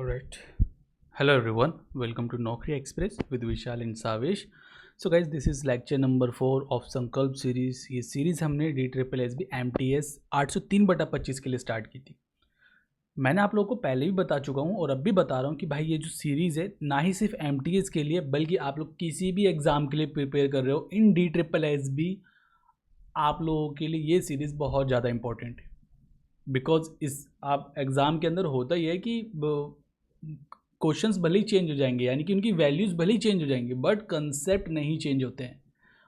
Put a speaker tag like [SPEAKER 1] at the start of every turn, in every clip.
[SPEAKER 1] Alright. Hello everyone. Welcome to Naukri Express with Vishal and Savesh. So guys, this is lecture number 4 of संकल्प series. ये series हमने DSSB MTS 803/25 के लिए start की थी. मैंने आप लोगों को पहले भी बता चुका हूँ और अब भी बता रहा हूँ कि भाई ये जो सीरीज़ है ना ही सिर्फ MTS के लिए बल्कि आप लोग किसी भी एग्ज़ाम के लिए प्रिपेयर कर रहे हो इन DSSB, आप लोगों के लिए ये सीरीज़ बहुत ज़्यादा इंपॉर्टेंट है. बिकॉज इस आप एग्ज़ाम के अंदर होता ही है कि क्वेश्चंस भले ही चेंज हो जाएंगे, यानी कि उनकी वैल्यूज़ भले ही चेंज हो जाएंगे, बट कंसेप्ट नहीं चेंज होते हैं.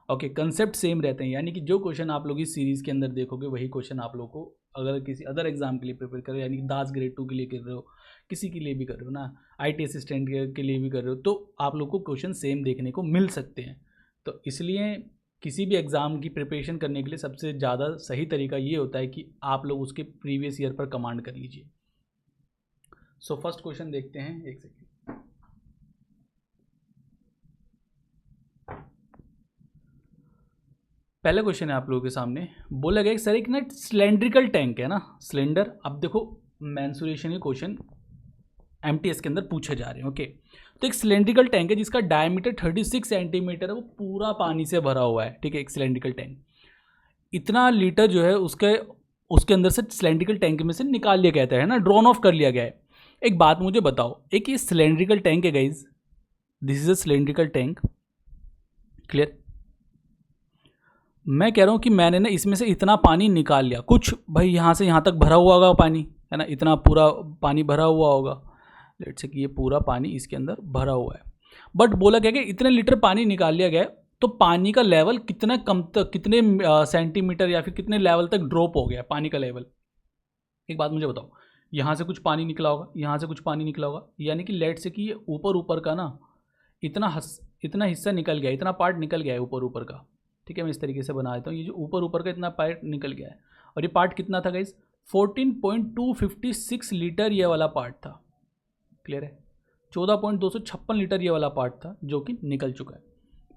[SPEAKER 1] ओके, कंसेप्ट सेम रहते हैं. यानी कि जो क्वेश्चन आप लोग इस सीरीज़ के अंदर देखोगे वही क्वेश्चन आप लोग को अगर किसी अदर एग्जाम के लिए प्रिपेयर कर रहे हो, यानी कि दास ग्रेड 2 के लिए कर रहे हो, किसी के लिए भी कर रहे हो ना, IT असिस्टेंट के लिए भी कर रहे हो, तो आप लोग को क्वेश्चन सेम देखने को मिल सकते हैं. तो इसलिए किसी भी एग्ज़ाम की प्रिपरेशन करने के लिए सबसे ज़्यादा सही तरीका ये होता है कि आप लोग उसके प्रीवियस ईयर पर कमांड कर लीजिए. सो फर्स्ट क्वेश्चन देखते हैं. एक सेकेंड. पहला क्वेश्चन है आप लोगों के सामने. बोला गया सर एक ना सिलेंड्रिकल टैंक है ना, सिलेंडर. अब देखो मेंसुरेशन के क्वेश्चन MTS के अंदर पूछे जा रहे हैं. ओके, तो एक सिलेंड्रिकल टैंक है जिसका डायमीटर 36 सेंटीमीटर है, वो पूरा पानी से भरा हुआ है. ठीक है, एक सिलेंड्रिकल टैंक. इतना लीटर जो है उसके अंदर से सिलेंड्रिकल टैंक में से निकाल लिया गया है ना, ड्रॉन ऑफ कर लिया गया है. एक बात मुझे बताओ, एक ये सिलेंड्रिकल टैंक है guys, this is a cylindrical tank. Clear? मैं कह रहा हूँ कि मैंने ना इसमें से इतना पानी निकाल लिया. कुछ भाई यहाँ से यहाँ तक भरा हुआ होगा पानी, है ना, इतना पूरा पानी भरा हुआ होगा. लेट्स से कि ये पूरा पानी इसके अंदर भरा हुआ है. बट बोला गया कि इतने लीटर पानी निकाल लिया गया, तो पानी का लेवल कितना कम तक, कितने सेंटीमीटर या फिर कितने लेवल तक ड्रॉप हो गया पानी का लेवल. एक बात मुझे बताओ, यहाँ से कुछ पानी निकला होगा, यहाँ से कुछ पानी निकला होगा, यानी कि लेट्स से कि ये ऊपर का ना इतना हिस्सा निकल गया, इतना पार्ट निकल गया है ऊपर का. ठीक है, मैं इस तरीके से बना देता हूँ. ये जो ऊपर का इतना पार्ट निकल गया है, और ये पार्ट कितना था गाइस, 14.256 लीटर ये वाला पार्ट था. क्लियर है? 14.256 लीटर ये वाला पार्ट था जो कि निकल चुका है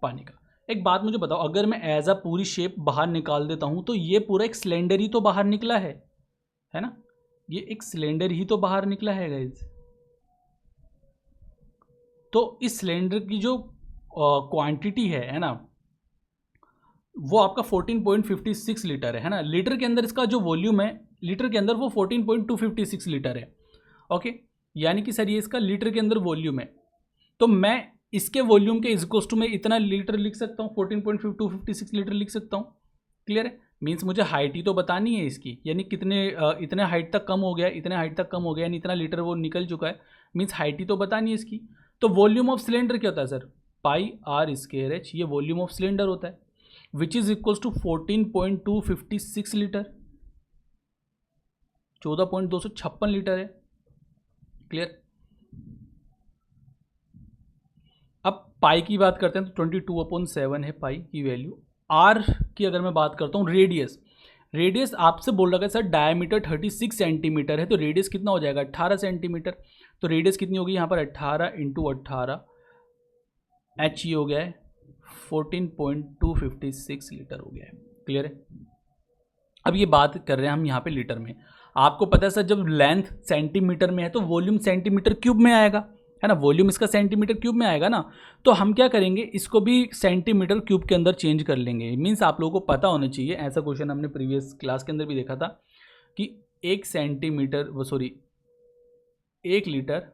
[SPEAKER 1] पानी का. एक बात मुझे बताओ, अगर मैं एज अ पूरी शेप बाहर निकाल देता हूँ तो ये पूरा एक सिलेंडर ही तो बाहर निकला है ना, ये एक सिलेंडर ही तो बाहर निकला है गाइज. तो इस सिलेंडर की जो क्वांटिटी है ना, वो आपका 14.56 लीटर है ना. लीटर के अंदर इसका जो वॉल्यूम है, लीटर के अंदर वो 14.256 लीटर है. ओके, यानी कि सर ये इसका लीटर के अंदर वॉल्यूम है, तो मैं इसके वॉल्यूम के इक्वल्स टू में इतना लीटर लिख सकता हूँ, 14.256 लीटर लिख सकता हूँ. क्लियर है? मीन्स मुझे हाइट ही तो बतानी है इसकी, यानी कितने इतने हाइट तक कम हो गया, इतने हाइट तक कम हो गया, यानी इतना लीटर वो निकल चुका है. मीन्स हाइट ही तो बतानी है इसकी. तो वॉल्यूम ऑफ सिलेंडर क्या होता है सर, πr²h, ये वॉल्यूम ऑफ सिलेंडर होता है, which is equals to 14.256 litre, 14.256 litre है. क्लियर? अब पाई की बात करते हैं तो 22/7 है पाई की वैल्यू. आर की अगर मैं बात करता हूँ, रेडियस आपसे बोल रहा है सर डायमीटर 36 सेंटीमीटर है, तो रेडियस कितना हो जाएगा, 18 सेंटीमीटर. तो रेडियस कितनी होगी यहाँ पर, 18 × 18, h हो गया है 14.256 लीटर हो गया है. क्लियर है? अब ये बात कर रहे हैं हम यहाँ पे लीटर में. आपको पता है सर जब लेंथ सेंटीमीटर में है तो वॉल्यूम सेंटीमीटर क्यूब में आएगा, है ना, वॉल्यूम इसका सेंटीमीटर क्यूब में आएगा ना. तो हम क्या करेंगे, इसको भी सेंटीमीटर क्यूब के अंदर चेंज कर लेंगे. मीन्स आप लोगों को पता होना चाहिए, ऐसा क्वेश्चन हमने प्रीवियस क्लास के अंदर भी देखा था कि 1 लीटर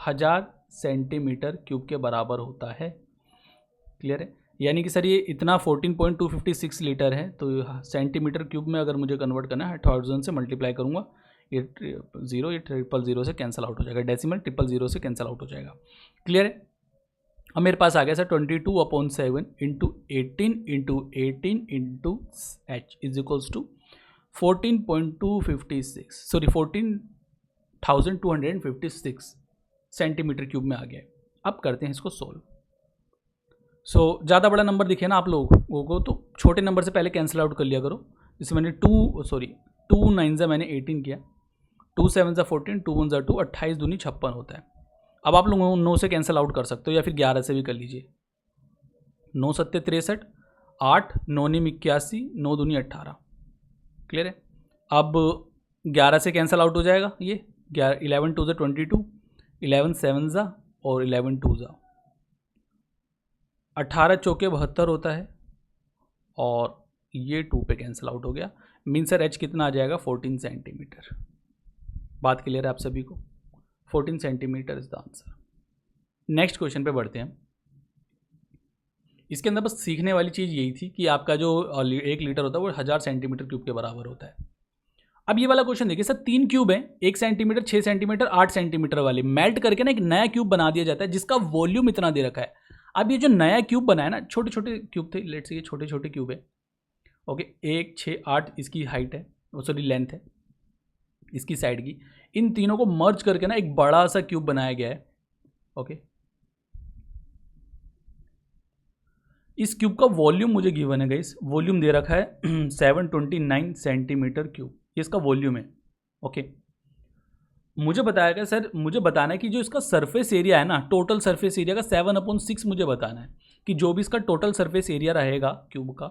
[SPEAKER 1] 1000 सेंटीमीटर क्यूब के बराबर होता है. क्लियर है? यानी कि सर ये इतना 14.256 लीटर है, तो सेंटीमीटर क्यूब में अगर मुझे कन्वर्ट करना है 1000 से मल्टीप्लाई करूँगा, ये 0 ये 000 से कैंसिल आउट हो जाएगा, डेसिमल 000 से कैंसिल आउट हो जाएगा. क्लियर है? अब मेरे पास आ गया sir 22/7 × 18 × 18 × h is equals to 14.256 centimetre cube में आ गया. अब करते हैं इसको सोल्व. ज़्यादा बड़ा नंबर दिखे ना आप लोगों को, तो छोटे नंबर से पहले कैंसिल आउट कर लिया करो. जैसे मैंने 2 9 से मैंने 18 किया, 2 7 से 14, 2 1 2, 28 दूनी 56 होता है. अब आप लोग 9 से कैंसिल आउट कर सकते हो या फिर 11 से भी कर लीजिए. 9 7 63, 8 9 9 81, 9 दूनी 18. क्लियर है? अब 11 से कैंसिल आउट हो जाएगा, ये 11 टू ज़ा 22, 11 7 ज़ा और 11 2 ज़ा 18 चौके 72 होता है और ये 2 पे कैंसिल आउट हो गया। मीन सर एच कितना आ जाएगा 14 सेंटीमीटर। बात क्लियर है आप सभी को? 14 centimetre is the answer. Next question पे बढ़ते हैं। इसके अंदर बस सीखने वाली चीज़ यही थी कि आपका जो 1 लीटर होता है वो 1000 सेंटीमीटर क्यूब के बराबर होता है। अब ये वाला क्वेश्चन देखिए सर, 3 क्यूब हैं, 1 सेंटीमीटर, 6 सेंटीमीटर, 8 सेंटीमीटर वाले मेल्ट करके ना एक नया क्यूब बना दिया जाता है जिसका वॉल्यूम इतना दे रखा है। अब ये जो नया क्यूब बना है ना, छोटे छोटे क्यूब थे, लेट्स से ये छोटे छोटे क्यूब है, ओके, 1 6 8 इसकी हाइट है, सॉरी लेंथ है इसकी साइड की। इन तीनों को मर्ज करके ना एक बड़ा सा क्यूब बनाया गया है, ओके। इस क्यूब का वॉल्यूम मुझे गिवन है गाइस, वॉल्यूम दे रखा है 729 सेंटीमीटर क्यूब, ये इसका वॉल्यूम है, ओके। मुझे बताया गया सर, मुझे बताना है कि जो इसका सरफेस एरिया है ना, टोटल सरफेस एरिया का 7/6 मुझे बताना है कि जो भी इसका टोटल सरफेस एरिया रहेगा क्यूब का,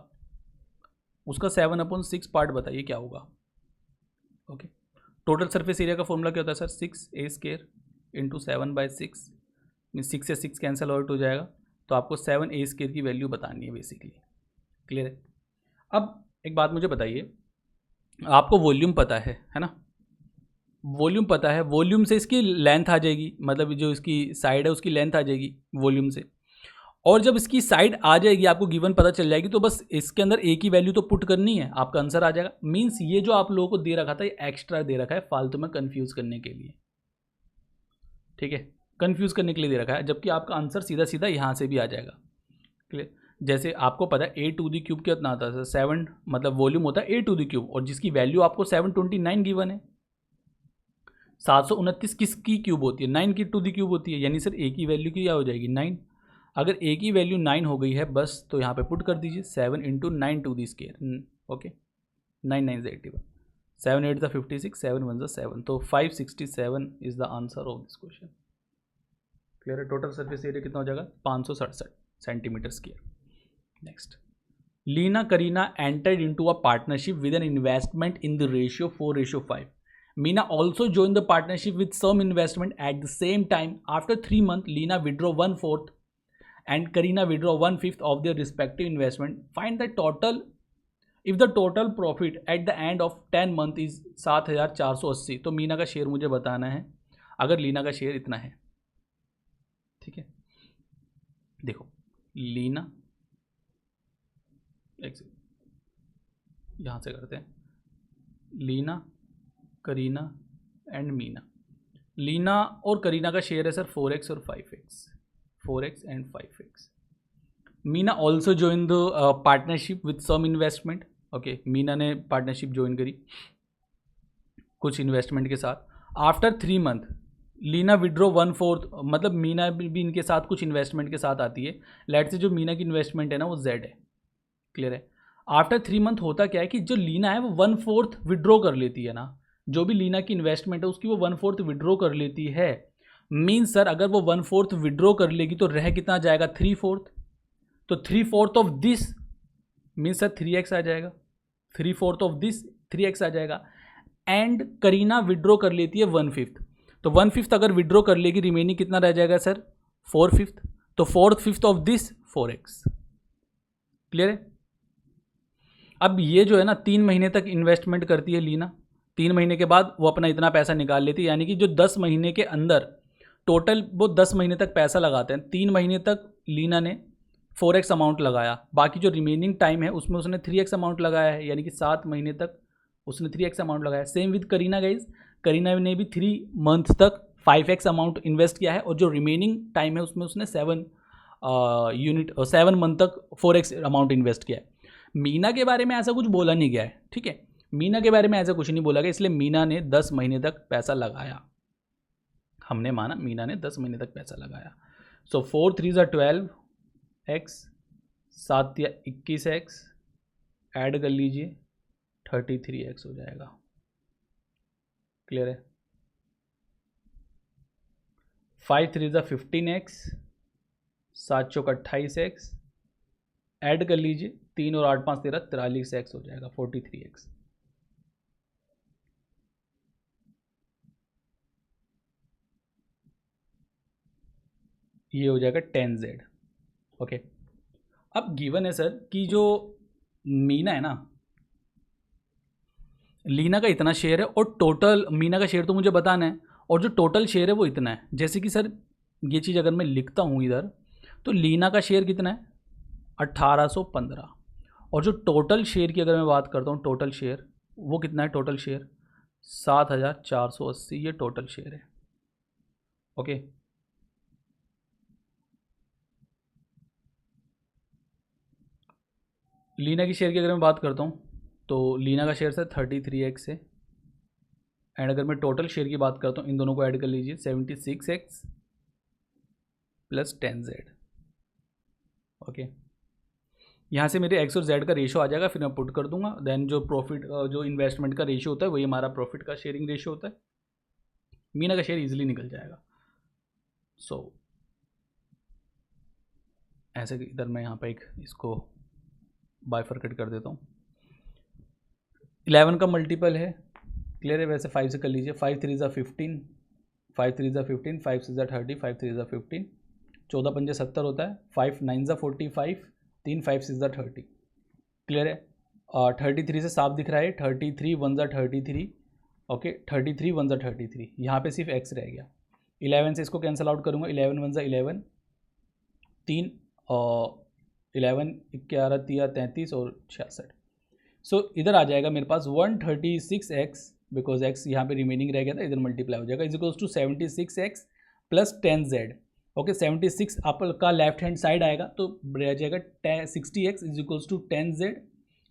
[SPEAKER 1] उसका 7/6 पार्ट बताइए क्या होगा, ओके। टोटल सरफेस एरिया का फॉर्मूला क्या होता है सर, 6a² इंटू 7/6, मीन 6 से 6 कैंसिल आउट हो जाएगा, तो आपको 7a² की वैल्यू बतानी है बेसिकली, क्लियर है। अब एक बात मुझे बताइए, आपको वॉल्यूम पता है ना, वॉल्यूम पता है, वॉल्यूम से इसकी लेंथ आ जाएगी, मतलब जो इसकी साइड है उसकी लेंथ आ जाएगी वॉल्यूम से, और जब इसकी साइड आ जाएगी आपको गिवन पता चल जाएगी, तो बस इसके अंदर एक ही वैल्यू तो पुट करनी है, आपका आंसर आ जाएगा। मीन्स ये जो आप लोगों को दे रखा था ये एक्स्ट्रा दे रखा है फालतू में कंफ्यूज करने के लिए, ठीक है, कंफ्यूज करने के लिए दे रखा है, जबकि आपका आंसर सीधा सीधा यहाँ से भी आ जाएगा, क्लियर। जैसे आपको पता है a⁴ कितना आता है, 7, मतलब वॉल्यूम होता है a⁴, और जिसकी वैल्यू आपको 729 गिवन है। 729 किसकी क्यूब होती है, 9 की टू दी क्यूब होती है, यानी सर ए की वैल्यू क्या हो जाएगी 9। अगर ए की वैल्यू 9 हो गई है बस, तो यहाँ पे पुट कर दीजिए 7 into 9 to the square, okay, 9 9 81, 7 8 56, 7 1 7, तो 567 is the answer of this question, clear है। टोटल सरफेस एरिया कितना हो जाएगा 567 centimetre square. Next, Leena Kareena entered into a partnership with an investment in the ratio 4:5। Meena also joined the partnership with some investment at the same time. After 3 months, Leena withdraw 1/4 and Kareena withdraw 1/5 of their respective investment. Find the total if the total profit at the end of 10 months is 7,480. तो मीना का share मुझे बताना है अगर लीना का share इतना है, ठीक है। देखो लीना, यहाँ से करते हैं, लीना करीना एंड मीना। लीना और करीना का शेयर है सर 4x और 5x, 4x and 5x। Meena also join the partnership with some investment, okay, Meena ने पार्टनरशिप ज्वाइन करी कुछ इन्वेस्टमेंट के साथ। आफ्टर 3 मंथ लीना विड्रॉ 1/4, मतलब मीना भी इनके साथ कुछ इन्वेस्टमेंट के साथ आती है। लेट से जो मीना की इन्वेस्टमेंट है ना वो Z है, क्लियर है। आफ्टर 3 मंथ होता क्या है कि जो लीना है वो 1/4 विड्रॉ कर लेती है ना, जो भी लीना की इन्वेस्टमेंट है उसकी वो 1/4 विड्रॉ कर लेती है। मीन सर अगर वो 1/4 विड्रॉ कर लेगी तो रह कितना जाएगा 3/4, तो 3/4 of this mean sir 3x आ जाएगा, 3/4 ऑफ दिस 3x आ जाएगा। एंड करीना विड्रॉ कर लेती है 1/5, तो 1/5 अगर विड्रॉ कर लेगी रिमेनिंग कितना रह जाएगा सर 4/5, तो 4/5 ऑफ दिस 4x, क्लियर है। अब ये जो है ना 3 महीने तक इन्वेस्टमेंट करती है लीना, 3 महीने के बाद वो अपना इतना पैसा निकाल लेती है, यानी कि जो 10 महीने के अंदर टोटल वो 10 महीने तक पैसा लगाते हैं। 3 महीने तक लीना ने 4x अमाउंट लगाया, बाकी जो रिमेनिंग टाइम है उसमें उसने 3x अमाउंट लगाया है, यानी कि 7 महीने तक उसने 3x अमाउंट लगाया। Same with Kareena guys, Kareena ने भी 3 मंथ तक 5x अमाउंट इन्वेस्ट किया है, और जो रिमेनिंग टाइम है उसमें उसने 7 मंथ तक 4x अमाउंट इन्वेस्ट किया है। मीना के बारे में ऐसा कुछ बोला नहीं गया है, ठीक है, मीना के बारे में ऐसा कुछ नहीं बोला गया, इसलिए मीना ने 10 महीने तक पैसा लगाया, हमने माना मीना ने 10 महीने तक पैसा लगाया। सो 4 3 12x, 7 या 21x, ऐड कर लीजिए 33x हो जाएगा, क्लियर है। 5 3 15x, 7 चौक 28x, ऐड कर लीजिए 3 और 8 5 13 43x हो जाएगा 43x। ये हो जाएगा 10Z। ओके, अब गिवन है सर कि जो मीना है ना, लीना का इतना शेयर है और टोटल मीना का शेयर तो मुझे बताना है, और जो टोटल शेयर है वो इतना है। जैसे कि सर ये चीज़ अगर मैं लिखता हूँ इधर, तो लीना का शेयर कितना है 1815, और जो टोटल शेयर की अगर मैं बात करता हूँ, टोटल शेयर वो कितना है, टोटल शेयर 7480, ये टोटल शेयर है। ओके, लीना की शेयर की अगर मैं बात करता हूँ, तो लीना का शेयर सर 33x है, एंड अगर मैं टोटल शेयर की बात करता हूँ, इन दोनों को ऐड कर लीजिए, 76x प्लस 10Z। ओके, यहाँ से मेरे एक्स और जेड का रेशो आ जाएगा, फिर मैं पुट कर दूंगा। देन जो प्रॉफिट जो इन्वेस्टमेंट का रेशो होता है वही हमारा प्रॉफिट का शेयरिंग रेशो होता है। मीना का शेयर इजीली निकल जाएगा। सो ऐसे इधर मैं यहाँ पे एक इसको बाइफरकेट कर देता हूँ। 11 का मल्टीपल है, क्लियर है, वैसे 5 से कर लीजिए। 5 3 ज़ा 15, 5 3 ज़ा 15, 5 6 ज़ा 30, 5 3 ज़ा 15, 14 पंजे 70 होता है, 5 9 ज़ा 45, 3 5 6 ज़ा 30, क्लियर है। 33 से साफ दिख रहा है, 33 1 ज़ा 33, ओके, 33 1 ज़ा 33, यहाँ पे सिर्फ एक्स रह गया। 11 से इसको कैंसिल आउट करूँगा, 11 1 ज़ा 11, 3 11 11 3 33 और 66। सो इधर आ जाएगा मेरे पास 136x, बिकॉज x यहाँ पे रिमेनिंग रह गया था, इधर मल्टीप्लाई हो जाएगा, is equals to 76x plus 10z। Okay, 76 आपका लेफ्ट हैंड साइड आएगा तो रह जाएगा 60x is equals to 10z,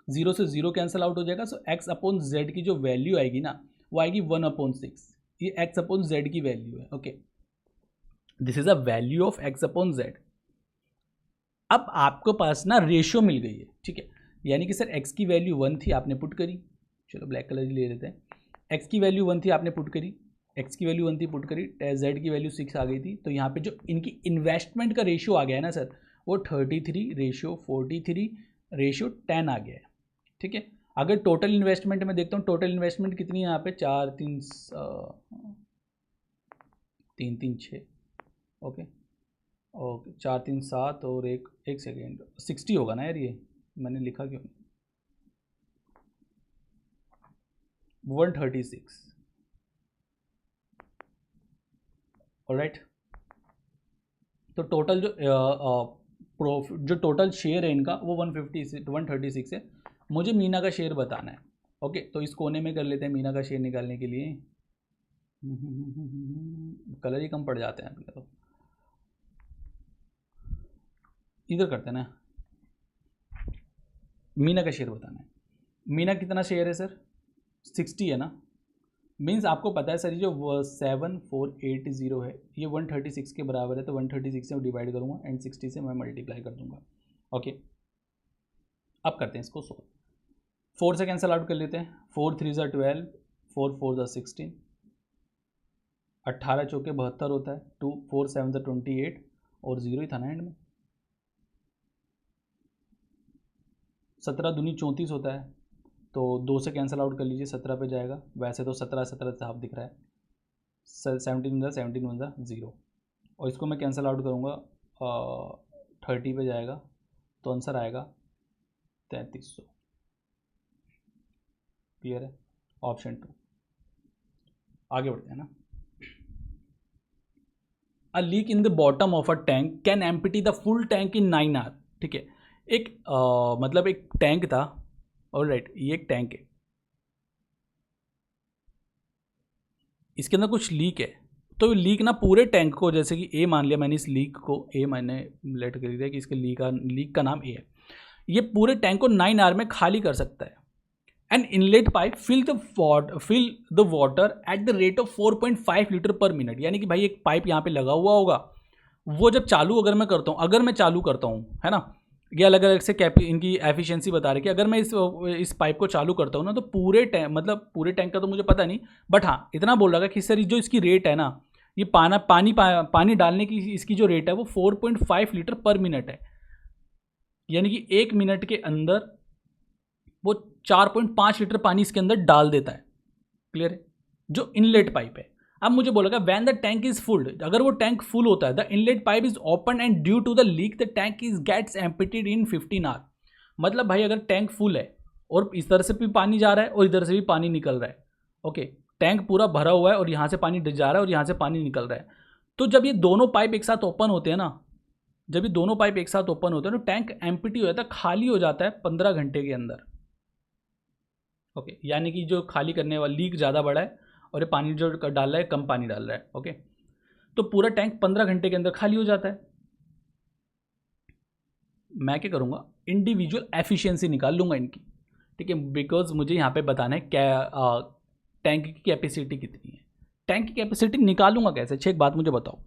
[SPEAKER 1] 0 से 0 कैंसिल आउट हो जाएगा। सो x अपॉन z की जो वैल्यू आएगी ना, वो आएगी 1/6, ये x अपॉन z की वैल्यू है। Okay, this is a value of x upon z। अब आपको पास ना रेशियो मिल गई है, ठीक है, यानी कि सर x की वैल्यू 1 थी, आपने पुट करी, चलो ब्लैक कलर ही ले लेते हैं, x की वैल्यू 1 थी, आपने पुट करी, x की वैल्यू 1 थी, पुट करी, z की वैल्यू 6 आ गई थी, तो यहाँ पे जो इनकी इन्वेस्टमेंट का रेशियो आ गया है ना सर, वो 33:43:10 आ गया है, ठीक है। अगर टोटल इन्वेस्टमेंट में देखता हूँ, टोटल इन्वेस्टमेंट कितनी है यहाँ पे, 4 3 3 3 6, ओके ओके, 4 3 7 और एक सेकेंड, 60 होगा ना यार, ये मैंने लिखा क्यों, 136, ऑलराइट। तो टोटल जो टोटल शेयर है इनका वो 136 है। मुझे मीना का शेयर बताना है। ओके, तो इस कोने में कर लेते हैं मीना का शेयर निकालने के लिए। कलर ही कम पड़ जाते हैं अपने, तो इधर करते हैं ना, मीना का शेयर बताना है। मीना कितना शेयर है सर, 60 है ना, मीन्स आपको पता है सर ये जो 7480 है ये 136 के बराबर है, तो 136 से मैं डिवाइड करूँगा एंड 60 से मैं मल्टीप्लाई कर दूंगा। ओके, अब करते हैं इसको सोल्व। 4 से कैंसिल आउट कर लेते हैं, 4 3 ज़ा 12, 4 4 ज़ा 16, 18 चौके 72 होता है, 2 4 7 ज़ा 28 और 0 ही था ना एंड में, 17 दूनी 34 होता है, तो 2 से कैंसिल आउट कर लीजिए, 17 पे जाएगा, वैसे तो 17 17 साफ दिख रहा है, 17 1 ज़ा 0, और इसको मैं कैंसिल आउट करूँगा 30 पे जाएगा, तो आंसर आएगा 3300। क्लियर है, ऑप्शन 2। आगे बढ़ते हैं ना। A leak in the bottom of a tank can empty the full tank in 9 hour, ठीक है। एक मतलब एक टैंक था, ऑलराइट, ये एक टैंक है, इसके अंदर कुछ लीक है, तो लीक ना पूरे टैंक को, जैसे कि ए मान लिया मैंने, इस लीक को ए मैंने लेट कर दिया कि इसके लीक का नाम ए है, ये पूरे टैंक को 9 आवर में खाली कर सकता है। An inlet pipe fill the water at the rate of 4.5 litre per minute, यानी कि भाई एक पाइप यहाँ पे लगा हुआ होगा, वो जब चालू अगर मैं चालू करता हूँ, है ना, ये अलग अलग से इनकी एफिशिएंसी बता रही है कि अगर मैं इस पाइप को चालू करता हूँ ना, तो पूरे टैंक, मतलब पूरे टैंक का तो मुझे पता नहीं, बट हाँ इतना बोल रहा है कि सर जो इसकी रेट है ना, ये पानी डालने की इसकी जो रेट है वो 4.5 लीटर पर मिनट है, यानी कि 1 मिनट के अंदर वो 4.5 लीटर पानी इसके अंदर डाल देता है। क्लियर है, जो इनलेट पाइप है। अब मुझे बोलेगा when the tank is full, अगर वो टैंक फुल होता है, the inlet pipe is open and due to the leak the tank is gets emptied in 15 hour. मतलब भाई अगर टैंक फुल है और इस तरह से भी पानी जा रहा है और इधर से भी पानी निकल रहा है, ओके, टैंक पूरा भरा हुआ है और यहाँ से पानी जा रहा है और यहाँ से पानी निकल रहा है, तो जब ये दोनों पाइप एक साथ ओपन होते हैं ना, जब ये दोनों पाइप एक साथ ओपन होते हैं तो टैंक एम्प्टी हो जाता है, खाली हो जाता है 15 घंटे के अंदर। ओके, यानी कि जो खाली करने वाला लीक ज़्यादा बड़ा है और ये पानी जो डाल रहा है कम पानी डाल रहा है। ओके, तो पूरा टैंक 15 घंटे के अंदर खाली हो जाता है। मैं क्या करूँगा, इंडिविजुअल एफिशिएंसी निकाल लूँगा इनकी, ठीक है, बिकॉज मुझे यहाँ पे बताना है क्या टैंक की कैपेसिटी कितनी है। टैंक की कैपेसिटी निकालूंगा कैसे? एक बात मुझे बताओ,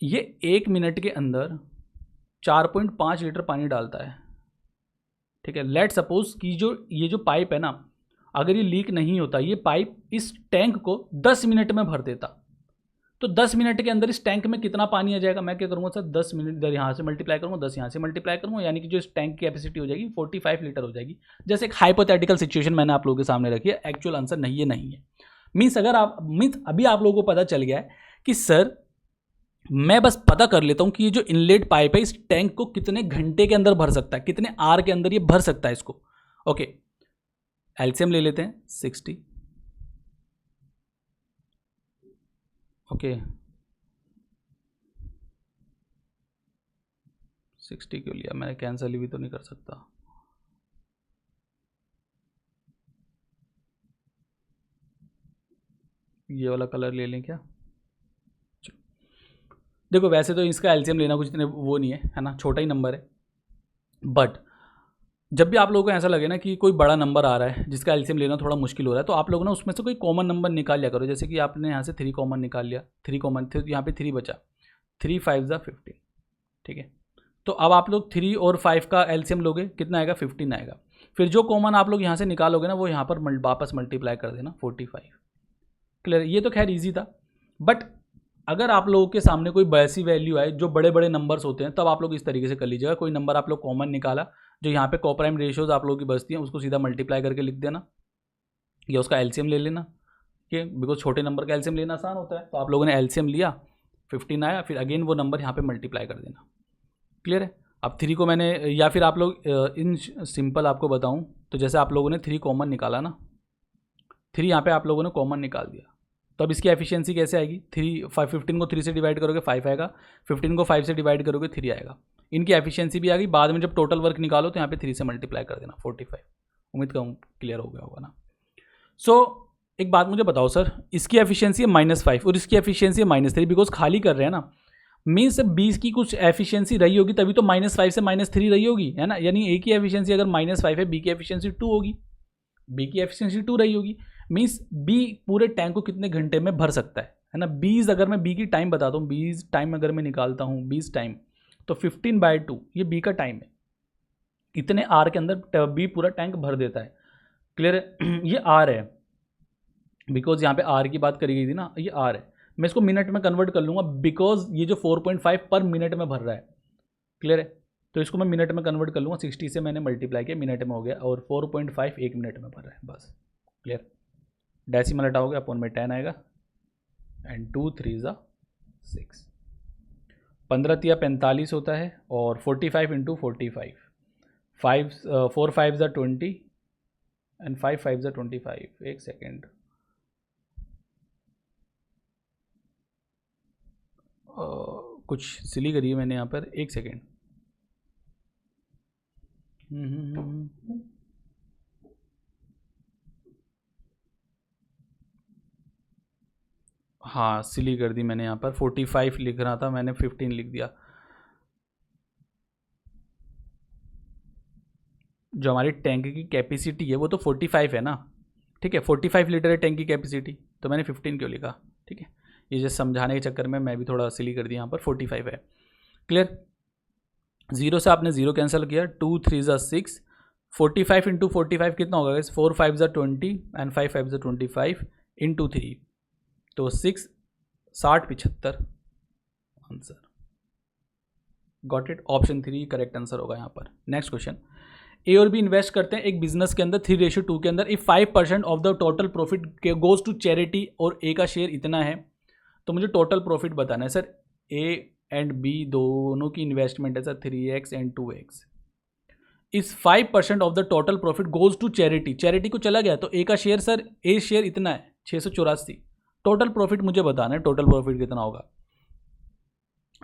[SPEAKER 1] ये 1 मिनट के अंदर 4.5 लीटर पानी डालता है, ठीक है। लेट सपोज कि ये जो पाइप है ना, अगर ये लीक नहीं होता, ये पाइप इस टैंक को 10 मिनट में भर देता, तो 10 मिनट के अंदर इस टैंक में कितना पानी आ जाएगा? मैं क्या करूँगा सर, 10 मिनट इधर यहाँ से मल्टीप्लाई करूँगा, 10 यहाँ से मल्टीप्लाई करूँगा, यानी कि जो इस टैंक की कैपेसिटी हो जाएगी 45 लीटर हो जाएगी। जैसे एक हाइपोथेटिकल सिचुएशन मैंने आप लोगों के सामने रखी है, एक्चुअल आंसर नहीं है। मीन्स अगर आप अभी आप लोगों को पता चल गया है कि सर मैं बस पता कर लेता हूँ कि ये जो इनलेट पाइप है इस टैंक को कितने घंटे के अंदर भर सकता है, कितने आवर के अंदर ये भर सकता है इसको। ओके, एलसीएम ले लेते हैं 60। ओके, 60 क्यों लिया मैंने, कैंसिल भी तो नहीं कर सकता। ये वाला कलर ले लें क्या? देखो वैसे तो इसका एलसीएम लेना कुछ इतने वो नहीं है ना, छोटा ही नंबर है, बट जब भी आप लोगों को ऐसा लगे ना कि कोई बड़ा नंबर आ रहा है जिसका एलसीएम लेना थोड़ा मुश्किल हो रहा है, तो आप लोग ना उसमें से कोई कॉमन नंबर निकाल लिया करो। जैसे कि आपने यहाँ से 3 कॉमन निकाल लिया, 3 कॉमन थे, यहाँ पे 3 बचा, 3 5 ज़ा 15, ठीक है। तो अब आप लोग 3 और 5 का एलसीएम लोगे, कितना आएगा? 15 आएगा। फिर जो कॉमन आप लोग यहाँ से निकालोगे ना, वो यहाँ पर वापस मल्टीप्लाई कर देना 45। क्लियर? ये तो खैर ईजी था, बट अगर आप लोगों के सामने कोई वैसी वैल्यू आए जो बड़े बड़े नंबर्स होते हैं, तब आप लोग इस तरीके से कर लीजिएगा। कोई नंबर आप लोग कॉमन निकाला, जो यहाँ पे कोप्राइम रेशियोज आप लोगों की बचती हैं, उसको सीधा मल्टीप्लाई करके लिख देना, या उसका एलसीएम ले लेना, ठीक है, बिकॉज छोटे नंबर का एलसीएम लेना आसान होता है। तो आप लोगों ने एलसीएम लिया, 15 आया, फिर अगेन वो नंबर यहाँ पे मल्टीप्लाई कर देना। क्लियर है? अब 3 को मैंने, या फिर आप लोग इन सिंपल आपको बताऊँ तो जैसे आप लोगों ने 3 कॉमन निकाला ना, 3 यहाँ पे आप लोगों ने कॉमन निकाल दिया, तो अब इसकी एफिशिएंसी कैसे आएगी? 15 को 3 से डिवाइड करोगे 5 आएगा, 15 को 5 से डिवाइड करोगे 3 आएगा। इनकी एफिशिएंसी भी आ गई। बाद में जब टोटल वर्क निकालो तो यहाँ पे 3 से मल्टीप्लाई कर देना 45। उम्मीद करूँ क्लियर हो गया होगा ना। सो एक बात मुझे बताओ सर, इसकी एफिशिएंसी है -5 और इसकी एफिशिएंसी है -3, बिकॉज खाली कर रहे हैं ना, मीन्स 20 की कुछ एफिशिएंसी रही होगी, तभी तो -5 से -3 रही होगी, है ना। यानी ए की एफिशिएंसी अगर -5 है, बी की एफिशिएंसी 2 होगी, बी की एफिशिएंसी 2 रही होगी। मीन्स बी पूरे टैंक को कितने घंटे में भर सकता है ना। 20 अगर मैं बी की टाइम बताता हूँ, 20 टाइम अगर मैं निकालता हूँ, 20 टाइम, तो 15/2 ये बी का टाइम है। इतने आर के अंदर बी पूरा टैंक भर देता है। क्लियर है? ये आर है, बिकॉज यहाँ पे आर की बात करी गई थी ना, ये आर है। मैं इसको मिनट में कन्वर्ट कर लूँगा, बिकॉज ये जो 4.5 पर मिनट में भर रहा है। क्लियर है? तो इसको मैं मिनट में कन्वर्ट कर लूँगा, 60 से मैंने मल्टीप्लाई किया, मिनट में हो गया, और 4.5 1 मिनट में भर रहा है, बस। क्लियर? डेसिमल हटाओगे अपन में 10 आएगा, एंड 2 3 ज़ा 6, 15 तिया 45 होता है, और 45 इंटू 45, 4 5 ज़ा 20 एंड 5 5 ज़ा 25। एक सेकेंड, कुछ सिली करी है मैंने यहाँ पर, एक सेकेंड। हाँ, सिली कर दी मैंने यहाँ पर, 45 लिख रहा था, मैंने 15 लिख दिया। जो हमारी टैंक की कैपेसिटी है वो तो 45 है ना, ठीक है, 45 लीटर है टैंक की कैपेसिटी, तो मैंने 15 क्यों लिखा? ठीक है, ये जैसे समझाने के चक्कर में मैं भी थोड़ा सिली कर दिया, यहाँ पर 45 है। क्लियर? 0 से आपने 0 कैंसिल किया, 2 3 ज़ा 6, 45 इंटू 45 कितना होगा? 4 5 ज़ा 20 एंड 5 5 ज़ा 25 इंटू 3, तो 6 60 75 answer. Got it? Option 3 correct answer होगा यहाँ पर। नेक्स्ट क्वेश्चन, ए और बी इन्वेस्ट करते हैं एक बिजनेस के अंदर 3:2 के अंदर। If 5% of the total profit goes to charity और ए का शेयर इतना है, तो मुझे टोटल प्रॉफिट बताना है सर। ए एंड बी दोनों की इन्वेस्टमेंट है सर 3x एंड 2x। इस 5% of the total profit goes to charity, charity को चला गया तो ए का शेयर सर, ए शेयर इतना है 684। टोटल प्रॉफिट मुझे बताना है, टोटल प्रॉफिट कितना होगा।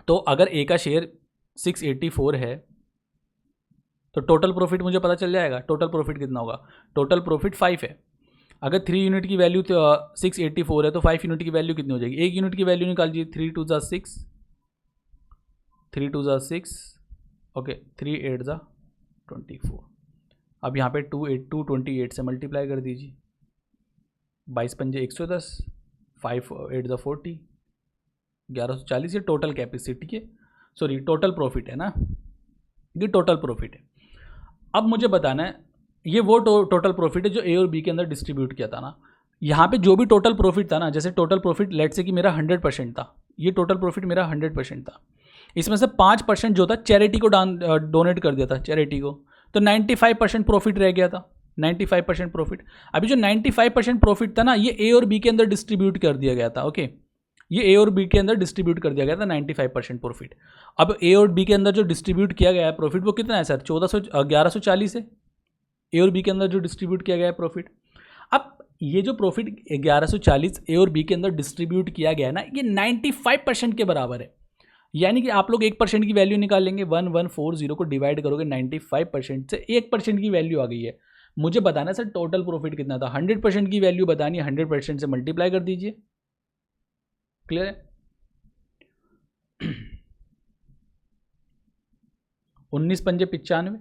[SPEAKER 1] तो अगर ए का शेयर 684 है तो टोटल प्रॉफिट मुझे पता चल जाएगा। टोटल प्रॉफिट कितना होगा, टोटल प्रॉफिट 5 है। अगर 3 यूनिट की वैल्यू 684 है तो 5 यूनिट की वैल्यू कितनी हो जाएगी, 1 यूनिट की वैल्यू निकाल दीजिए। 3 2 ज़ा 6, 3 2 ज़ा 6, ओके 3 8 ज़ा 24। अब यहाँ पे 228 से मल्टीप्लाई कर दीजिए। 22 पंजे 110, 5 8 ज़ा 40, 1140। ये टोटल कैपेसिटी है, सॉरी टोटल प्रॉफिट है ना, ये टोटल प्रॉफिट है। अब मुझे बताना है ये वो टोटल प्रॉफिट है जो ए और बी के अंदर डिस्ट्रीब्यूट किया था ना। यहाँ पे जो भी टोटल प्रॉफिट था ना, जैसे टोटल प्रॉफिट लेट से कि मेरा 100% था, ये टोटल प्रॉफिट मेरा 100% था। इसमें से 5% जो था चैरिटी को डोनेट कर दिया था चैरिटी को, तो 95% प्रॉफिट रह गया था। 95% प्रॉफिट। अभी जो 95% प्रॉफिट था ना, ये ए और बी के अंदर डिस्ट्रीब्यूट कर दिया गया था। ओके, ये ए और बी के अंदर डिस्ट्रीब्यूट कर दिया गया था 95% प्रॉफिट। अब ए और बी के अंदर जो डिस्ट्रीब्यूट किया गया है प्रॉफिट वो कितना है सर, 1140 है ए और बी के अंदर जो डिस्ट्रीब्यूट किया गया है प्रॉफिट। अब ये जो प्रॉफिट 1140 ए और बी के अंदर डिस्ट्रीब्यूट किया गया है ना, ये 95% के बराबर है। यानी कि आप लोग 1% की वैल्यू निकाल लेंगे, 1140 को डिवाइड करोगे 95% से, 1% की वैल्यू आ गई है। मुझे बताना है सर टोटल प्रॉफिट कितना था, 100% की वैल्यू बतानी है, 100% से मल्टीप्लाई कर दीजिए। क्लियर है? 19 पंजे 95,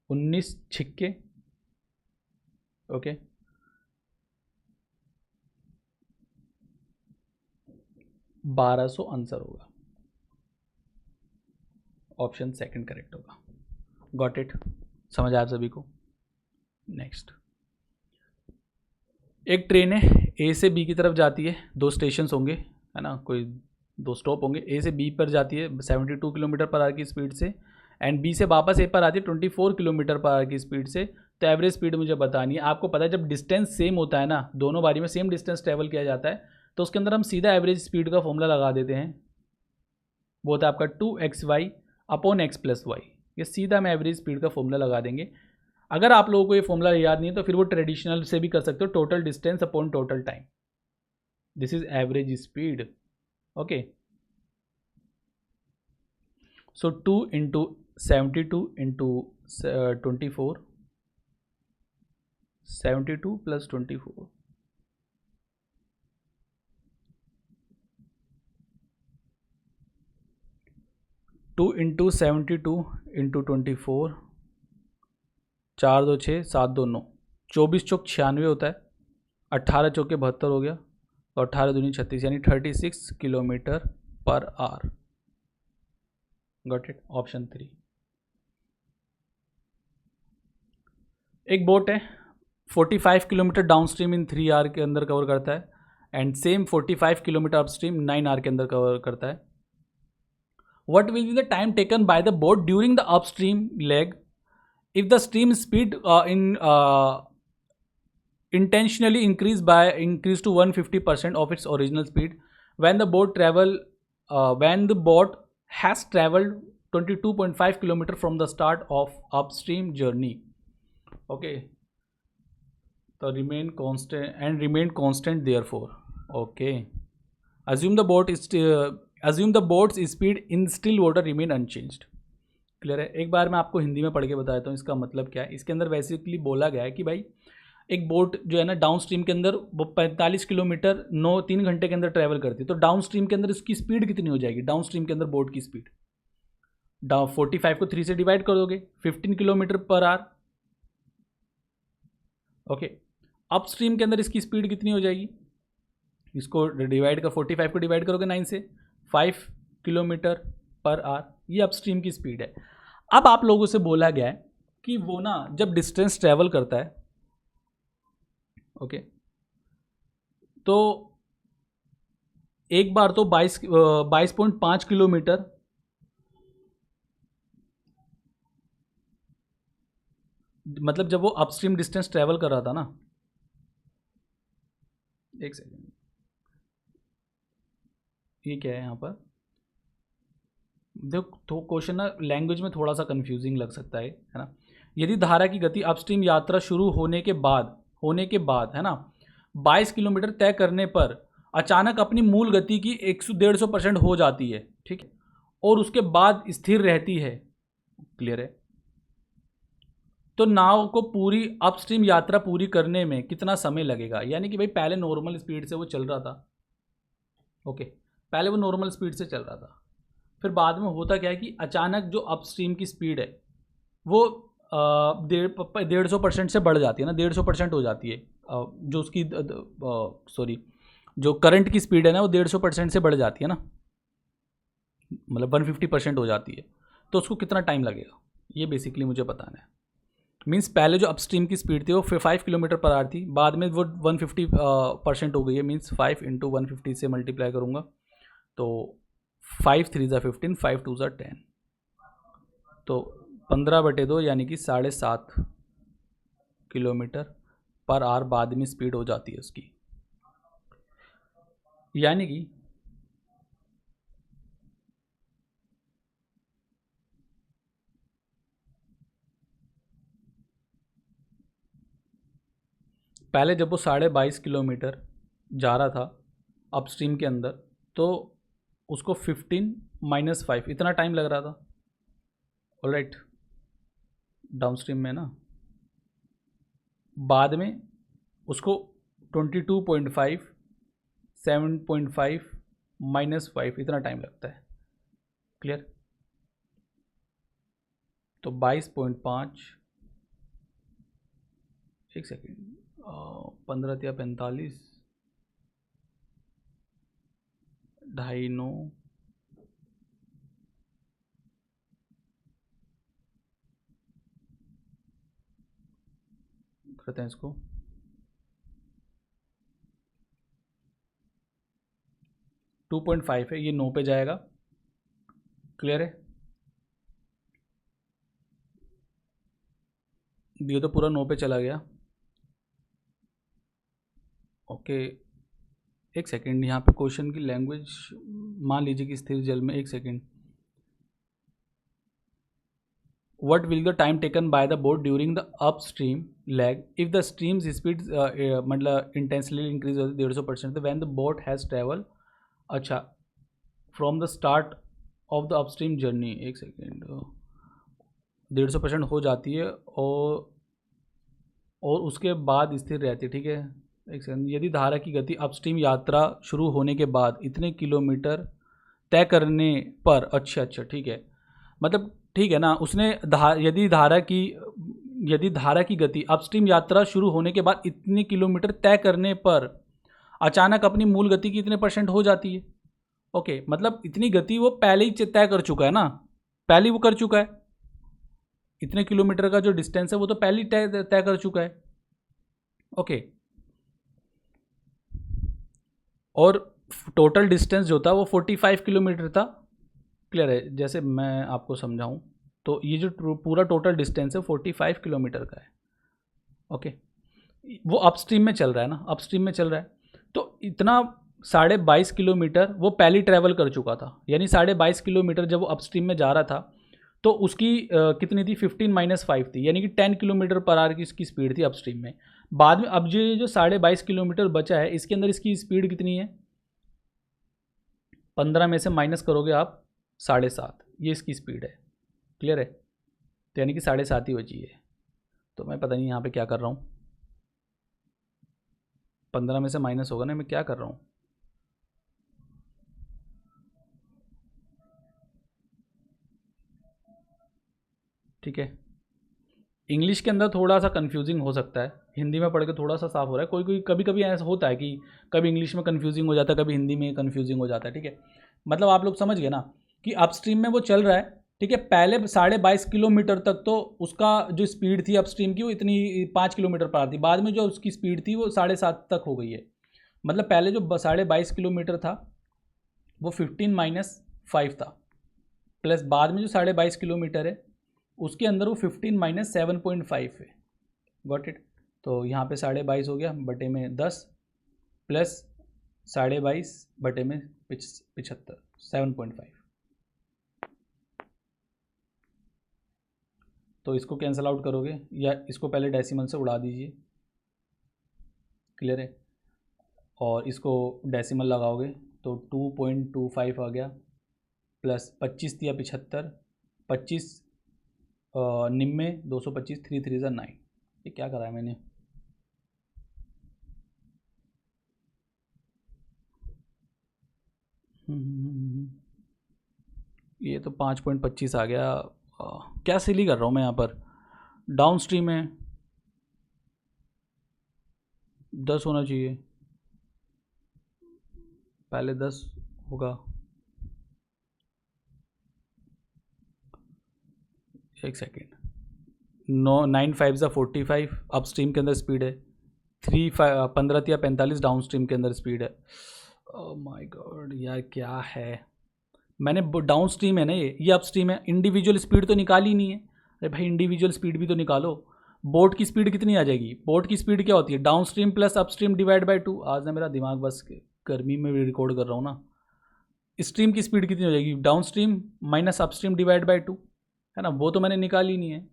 [SPEAKER 1] 19 छिक्के, ओके 1200 आंसर होगा। ऑप्शन सेकंड करेक्ट होगा। Got it? समझ आया आप सभी को? नेक्स्ट, एक ट्रेन है ए से बी की तरफ जाती है, 2 स्टेशन होंगे है ना, कोई 2 स्टॉप होंगे। ए से बी पर जाती है 72 किलोमीटर पर आवर की स्पीड से, एंड बी से वापस ए पर आती है 24 किलोमीटर पर आवर की स्पीड से। तो एवरेज स्पीड मुझे बतानी है। आपको पता है जब डिस्टेंस सेम होता है ना, दोनों बारी में सेम डिस्टेंस ट्रेवल किया जाता है, तो उसके अंदर हम सीधा एवरेज स्पीड का फॉर्मूला लगा देते हैं। वो होता है आपका 2xy upon x plus Y. ये सीधा हम एवरेज स्पीड का फॉर्मूला लगा देंगे। अगर आप लोगों को ये फॉर्मूला याद नहीं है तो फिर वो ट्रेडिशनल से भी कर सकते हो, total distance upon total time. This is average speed. Okay, so 2 into 72 into 24, 72 plus 24, two into 72 into 24, 4 2 6 7 2 9, 24 चौक 96 होता है, 18 चौके 72 हो गया, और 18 दूनी 36, यानी 36 kilometre per our. Got it? Option 3। एक बोट है 45 kilometre downstream in 3 hour के अंदर कवर करता है, and same 45 kilometre upstream 9 hour के अंदर कवर करता है। What will be the time taken by the boat during the upstream leg if the stream speed intentionally increase to 150% of its original speed when the boat has traveled 22.5 km from the start of upstream journey? Okay, so remain constant therefore. Okay, assume the boat's speed in still water remain unchanged. Clear है? एक बार मैं आपको हिंदी में पढ़ के बता देता हूँ इसका मतलब क्या है। इसके अंदर बेसिकली बोला गया है कि भाई एक बोट जो है ना डाउन स्ट्रीम के अंदर वो 45 किलोमीटर 3 घंटे के अंदर ट्रैवल करती है, तो डाउन स्ट्रीम के अंदर इसकी स्पीड कितनी हो जाएगी? डाउन स्ट्रीम के अंदर बोट की स्पीड 45 को 3 से डिवाइड कर दोगे, 15 kilometre per our. Okay, up stream के अंदर इसकी स्पीड कितनी हो जाएगी? इसको डिवाइड कर 45 को डिवाइड करोगे 9 से, 5 किलोमीटर पर आवर। ये अपस्ट्रीम की स्पीड है। अब आप लोगों से बोला गया है कि वो ना जब डिस्टेंस ट्रेवल करता है, ओके, तो एक बार तो 22.5 किलोमीटर मतलब जब वो अपस्ट्रीम डिस्टेंस ट्रेवल कर रहा था ना, एक सेकेंड, ये क्या है यहाँ पर, देखो तो क्वेश्चन ना लैंग्वेज में थोड़ा सा कंफ्यूजिंग लग सकता है ना। यदि धारा की गति अपस्ट्रीम यात्रा शुरू होने के बाद है ना 22 किलोमीटर तय करने पर अचानक अपनी मूल गति की 150% हो जाती है, ठीक है, और उसके बाद स्थिर रहती है, क्लियर है, तो नाव को पूरी अपस्ट्रीम यात्रा पूरी करने में कितना समय लगेगा। यानी कि भाई पहले नॉर्मल स्पीड से वो चल रहा था, ओके, पहले वो नॉर्मल स्पीड से चल रहा था, फिर बाद में होता क्या है कि अचानक जो अपस्ट्रीम की स्पीड है वो 150% से बढ़ जाती है ना, 150% हो जाती है, जो उसकी सॉरी जो करंट की स्पीड है ना वो 150% से बढ़ जाती है ना, मतलब 150% हो जाती है, तो उसको कितना टाइम लगेगा ये बेसिकली मुझे बताना है। मीन्स पहले जो अपस्ट्रीम की स्पीड थी वो 5 किलोमीटर पर आवर थी, बाद में वो 150% हो गई है, मीन्स 5 इंटू 150 से मल्टीप्लाई करूँगा तो 5 3 ज़ा 15, 5 2 ज़ा 10, तो 15/2 यानी कि 7.5 किलोमीटर पर आवर बाद में स्पीड हो जाती है उसकी। यानी कि पहले जब वो 22.5 किलोमीटर जा रहा था अपस्ट्रीम के अंदर, तो उसको 15 - 5 इतना टाइम लग रहा था, ऑलराइट, डाउनस्ट्रीम में ना, बाद में उसको 22.5 7.5 -5 इतना टाइम लगता है, क्लियर, तो 22.5, एक सेकेंड, 15 या 45, 2.5 9, करते हैं इसको, 2.5 है, ये 9 पे जाएगा, क्लियर है, ये तो पूरा 9 पे चला गया, ओके। एक सेकेंड, यहाँ पे क्वेश्चन की लैंग्वेज मान लीजिए कि स्थिर जल में, एक second, what will the time taken by the boat during the upstream leg if the stream's speed मतलब intensely increase 150%, when the boat has traveled, अच्छा, from the start of the upstream journey, एक second, 150% हो जाती है और उसके बाद स्थिर रहती है, ठीक है, एक सेकेंड, यदि धारा की गति अपस्ट्रीम यात्रा शुरू होने के बाद इतने किलोमीटर तय करने पर, अच्छा ठीक है, मतलब ठीक है ना, उसने यदि धारा की गति अपस्ट्रीम यात्रा शुरू होने के बाद इतने किलोमीटर तय करने पर अचानक अपनी मूल गति की इतने % हो जाती है, ओके, मतलब इतनी गति वो पहले ही तय कर चुका है ना, पहले ही वो कर चुका है, इतने किलोमीटर का जो डिस्टेंस है वो तो पहले ही तय कर चुका है, ओके, और टोटल डिस्टेंस जो था वो 45 किलोमीटर था, क्लियर है, जैसे मैं आपको समझाऊं तो ये जो पूरा टोटल डिस्टेंस है 45 किलोमीटर का है, ओके, वो अपस्ट्रीम में चल रहा है ना, अपस्ट्रीम में चल रहा है, तो इतना 22.5 किलोमीटर वो पहले ट्रैवल कर चुका था, यानी 22.5 किलोमीटर जब वो अपस्ट्रीम में जा रहा था तो उसकी कितनी थी, 15 - 5 थी, यानी कि 10 किलोमीटर पर आवर की इसकी स्पीड थी अपस्ट्रीम में। बाद में अब ये जो 22.5 किलोमीटर बचा है इसके अंदर इसकी स्पीड कितनी है, 15 में से माइनस करोगे आप 7.5, ये इसकी स्पीड है, क्लियर है, तो यानी कि 7.5 ही बची है, तो मैं पता नहीं यहाँ पे क्या कर रहा हूँ, 15 में से माइनस होगा ना, मैं क्या कर रहा हूँ, ठीक है, इंग्लिश के अंदर थोड़ा सा कंफ्यूजिंग हो सकता है, हिंदी में पढ़ के थोड़ा सा साफ हो रहा है, कोई कोई कभी कभी ऐसा होता है कि कभी इंग्लिश में कंफ्यूजिंग हो जाता है, कभी हिंदी में कंफ्यूजिंग हो जाता है, ठीक है, मतलब आप लोग समझ गए ना कि अपस्ट्रीम में वो चल रहा है, ठीक है, पहले 22.5 किलोमीटर तक तो उसका जो स्पीड थी अपस्ट्रीम की वो इतनी 5 किलोमीटर पर थी, बाद में जो उसकी स्पीड थी वो 7.5 तक हो गई है, मतलब पहले जो 22.5 किलोमीटर था वो 15 - 5 था, प्लस बाद में जो 22.5 किलोमीटर है उसके अंदर वो 15 माइनस 7.5 है। Got it. तो यहाँ पे 22.5 हो गया बटे में 10 प्लस 22.5 बटे में 75, 7.5। तो इसको कैंसिल आउट करोगे या इसको पहले डेसिमल से उड़ा दीजिए, क्लियर है, और इसको डेसिमल लगाओगे तो 2.25 आ गया, प्लस 25 दिया 75, 25 निम्मे 225, 3 3 ज़ा 9। ये क्या करा है मैंने, ये तो 5.25 आ गया। क्या सिली कर रहा हूँ मैं यहाँ पर, डाउन स्ट्रीम है 10 होना चाहिए, पहले 10 होगा, एक सेकेंड, 9 5 ज़ा 45 अप स्ट्रीम के अंदर स्पीड है, 15 या 45 डाउन स्ट्रीम के अंदर स्पीड है। ओह माय गॉड यार क्या है, मैंने डाउन स्ट्रीम है ना, ये अप स्ट्रीम है, इंडिविजुअल स्पीड तो निकाली नहीं है। अरे भाई इंडिविजुअल स्पीड भी तो निकालो, बोट की स्पीड कितनी आ जाएगी, बोट की स्पीड क्या होती है, down stream plus up stream divide by 2। आज ना मेरा दिमाग बस गर्मी में भी रिकॉर्ड कर रहा हूँ ना। स्ट्रीम की स्पीड कितनी हो जाएगी, down stream minus up stream divide by 2, है ना, वो तो मैंने निकाली नहीं है।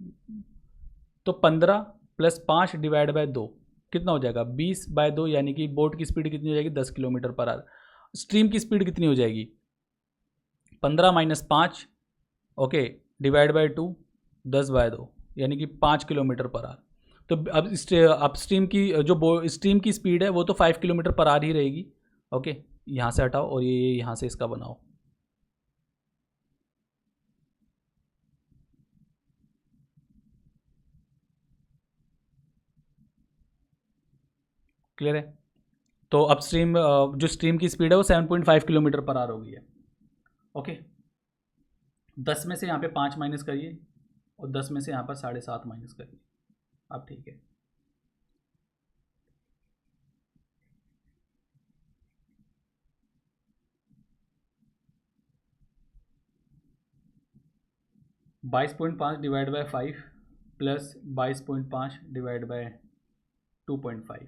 [SPEAKER 1] तो 15 प्लस 5 डिवाइड बाय 2 कितना हो जाएगा, 20/2, यानी कि बोट की स्पीड कितनी हो जाएगी, 10 किलोमीटर पर आवर। स्ट्रीम की स्पीड कितनी हो जाएगी, 15 माइनस 5, ओके, डिवाइड बाय 2, 10/2, यानी कि 5 किलोमीटर पर आवर। तो अब अप स्ट्रीम की जो स्ट्रीम की स्पीड है वो तो 5 किलोमीटर पर आवर ही रहेगी। ओके, यहाँ से हटाओ और ये यहाँ से इसका बनाओ, क्लियर है। तो अपस्ट्रीम जो स्ट्रीम की स्पीड है वो 7.5 किलोमीटर पर आवर हो गई है। ओके, 10 में से यहाँ पे 5 माइनस करिए और 10 में से यहाँ पर 7.5 माइनस करिए, अब ठीक है। बाईस पॉइंट पाँच divide by 5 plus 22.5 divide by 2.5,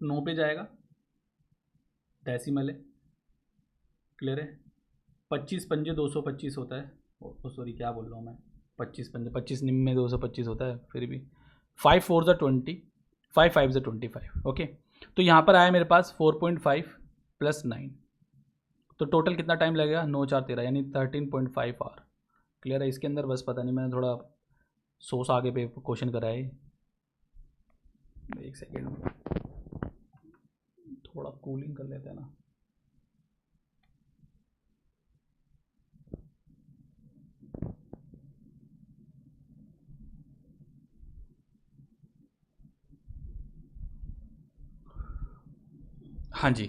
[SPEAKER 1] 9 पे जाएगा, डेसिमल है, क्लियर है। 25 पंजे 225 होता है, सॉरी क्या बोल रहा हूँ मैं, 25 पंजे 25 निम में 225 होता है, फिर भी 5 4 ज़ा 20, 5 5 ज़ा 25। ओके, तो यहाँ पर आया मेरे पास 4.5 प्लस 9, तो टोटल कितना टाइम लगेगा, 9 4 13, यानी 13.5 आवर, क्लियर है। इसके अंदर बस पता नहीं मैंने थोड़ा सोस आगे पे क्वेश्चन कराया है, एक सेकेंड थोड़ा कूलिंग कर लेते हैं ना। हाँ जी,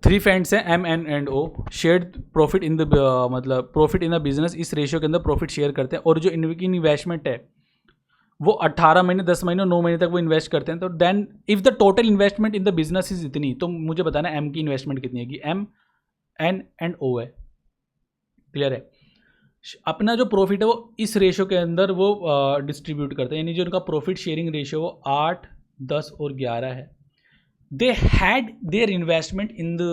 [SPEAKER 1] 3 फ्रेंड्स हैं M N and O, shared profit in the मतलब प्रॉफिट इन द बिजनेस, इस रेशियो के अंदर प्रॉफिट शेयर करते हैं, और जो इन्वेस्टमेंट है वो 18 महीने 10 महीने 9 महीने तक वो इन्वेस्ट करते हैं। तो then if the total investment in the business is इतनी, तो मुझे बताना एम की इन्वेस्टमेंट कितनी है, कि एम एन एंड ओ है, क्लियर है। अपना जो प्रॉफिट है वो इस रेशियो के अंदर वो डिस्ट्रीब्यूट करते हैं, यानी जो उनका प्रॉफिट शेयरिंग रेशियो वो 8 10 और 11 है। they had their investment in the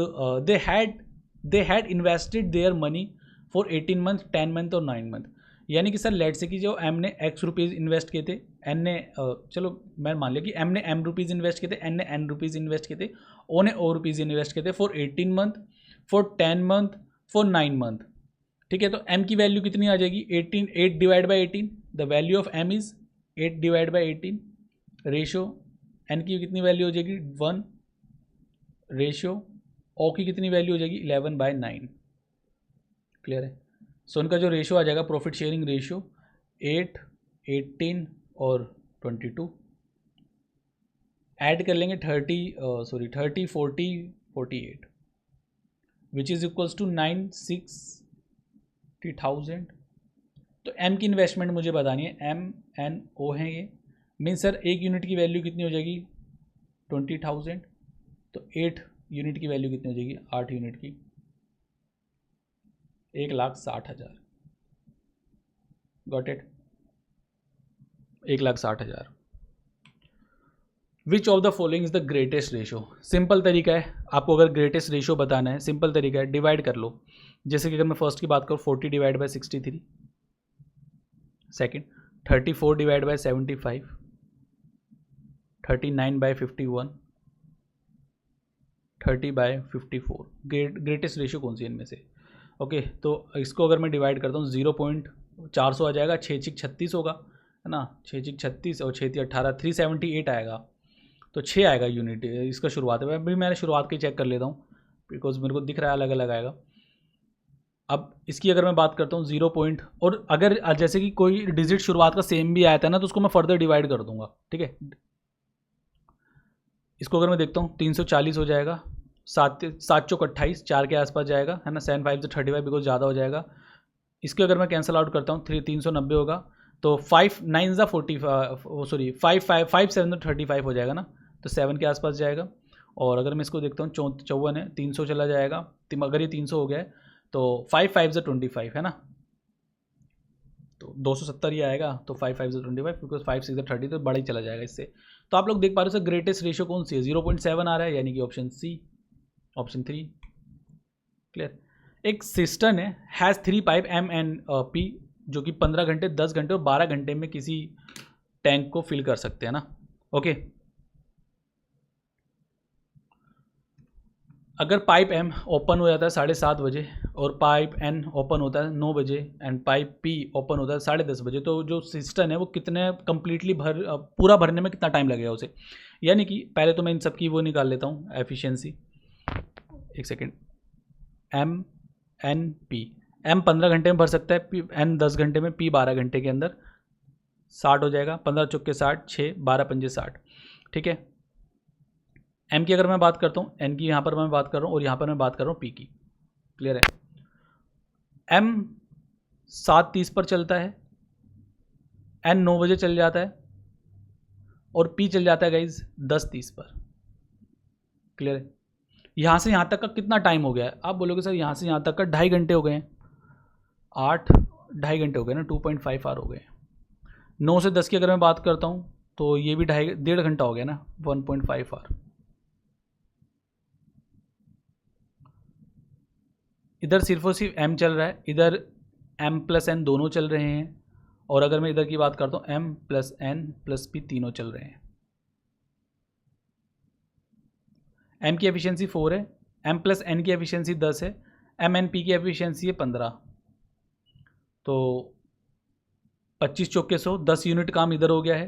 [SPEAKER 1] they had invested their money for 18 month 10 month और 9 मंथ, यानी कि सर लेट से कि जो एम ने एक्स रुपीज़ इन्वेस्ट किए थे, एन ने चलो मैं मान लिया कि एम ने एम रुपीज़ इन्वेस्ट किए थे, एन ने एन रुपीज़ इन्वेस्ट किए थे, ओ ने ओ रुपीज़ इन्वेस्ट किए थे for 18 month, for 10 month, for 9 month, ठीक है। तो एम की वैल्यू कितनी आ जाएगी, 18, 8 divide by 18, the value of M is 8 divide by 18, ratio N की कितनी वैल्यू हो जाएगी 1, रेशियो ओ की कितनी वैल्यू हो जाएगी 11/9, क्लियर है। सो उनका जो रेशियो आ जाएगा प्रॉफिट शेयरिंग रेशियो 8 18 और 22, ऐड कर लेंगे 30 40 48, विच इज़ इक्वल्स टू 960,000। तो एम की इन्वेस्टमेंट मुझे बतानी है, एम एन ओ है ये, मीन सर एक यूनिट की वैल्यू कितनी हो जाएगी 20,000, तो 8 यूनिट की वैल्यू कितनी हो जाएगी, 8 यूनिट की 1,60,000, got it. 1,60,000। Which of the following is the greatest ratio. Simple तरीका है, आपको अगर ग्रेटेस्ट रेशो बताना है सिंपल तरीका है, डिवाइड कर लो। जैसे कि अगर मैं फर्स्ट की बात करूँ 40 divide by 63, second 34 divide by 75, 39 by 51, 30 by 54। Greatest ratio कौन सी है इनमें से? ओके तो इसको अगर मैं डिवाइड करता हूँ 0.400 आ जाएगा, 6×6 = 36 होगा, है ना, 6×6 = 36 और 6×3 = 18, 378 आएगा। तो 6 आएगा यूनिट इसका शुरुआत है। अभी मैंने शुरुआत की चेक कर लेता हूँ बिकॉज मेरे को दिख रहा है अलग अलग आएगा। अब इसकी अगर मैं बात करता हूँ 0 पॉइंट, और अगर जैसे कि कोई डिजिट शुरुआत का सेम भी आया था ना तो उसको मैं फर्दर डिवाइड कर दूंगा, ठीक है। इसको अगर मैं देखता हूँ 340 हो जाएगा, 7 चौक 28, 4 के आसपास जाएगा, है ना, 7 5 से 35 बिकॉज ज़्यादा हो जाएगा। इसके अगर मैं कैंसिल आउट करता हूँ 390 होगा, तो 5 9 ज़ा 40 सॉरी 5 7 35 हो जाएगा ना, तो 7 के आसपास जाएगा। और अगर मैं इसको देखता हूँ 54 है, 300 चला जाएगा, अगर ये 300 हो गया है तो 5 5 से 25, है ना, तो 270 ही आएगा। तो 5 5 से 25 बिकॉज 5 6 30, तो बड़ा ही चला जाएगा इससे। तो आप लोग देख पा रहे हो सर ग्रेटेस्ट रेशियो कौन सी है, 0.7 आ रहा है, यानी कि ऑप्शन सी, ऑप्शन 3। क्लियर। एक सिस्टम है has 3 pipe M and P, जो कि 15 घंटे, 10 घंटे और 12 घंटे में किसी टैंक को फिल कर सकते हैं ना। ओके, अगर पाइप एम ओपन हो जाता है 7:30 बजे और पाइप एन ओपन होता है 9 बजे एंड पाइप पी ओपन होता है 10:30 बजे, तो जो सिस्टम है वो कितने कंप्लीटली पूरा भरने में कितना टाइम लगेगा उसे? यानी कि पहले तो मैं इन सब की वो निकाल लेता हूँ एफिशिएंसी, एक second. M N P, M 15 घंटे में भर सकता है, पी एन 10 घंटे में, पी 12 घंटे के अंदर, 60 हो जाएगा, 15 चौके 60, 6 12 पंजे 60, ठीक है। एम की अगर मैं बात करता हूँ, एन की यहाँ पर मैं बात कर रहा हूँ और यहाँ पर मैं बात कर रहा हूँ पी की। क्लियर है। एम 7:30 पर चलता है, एन 9 बजे चल जाता है और पी चल जाता है गाइज 10:30 पर। क्लियर है। यहाँ से यहाँ तक का कितना टाइम हो गया है? आप बोलोगे सर यहाँ से यहाँ तक का 2.5 घंटे हो गए हैं, 8 2.5 घंटे हो गए ना, 2.5 आवर हो गए। 9 से 10 की अगर मैं बात करता हूँ तो ये भी 1.5 घंटा हो गया ना, 1.5 आवर। इधर सिर्फ और सिर्फ एम चल रहा है, इधर एम प्लस एन दोनों चल रहे हैं, और अगर मैं इधर की बात करता हूँ M plus N plus P तीनों चल रहे हैं। एम की एफिशिएंसी 4 है, एम प्लस एन की एफिशिएंसी 10 है, एम एन पी की एफिशिएंसी है 15, तो 25 चौके 100, 10 यूनिट काम इधर हो गया है,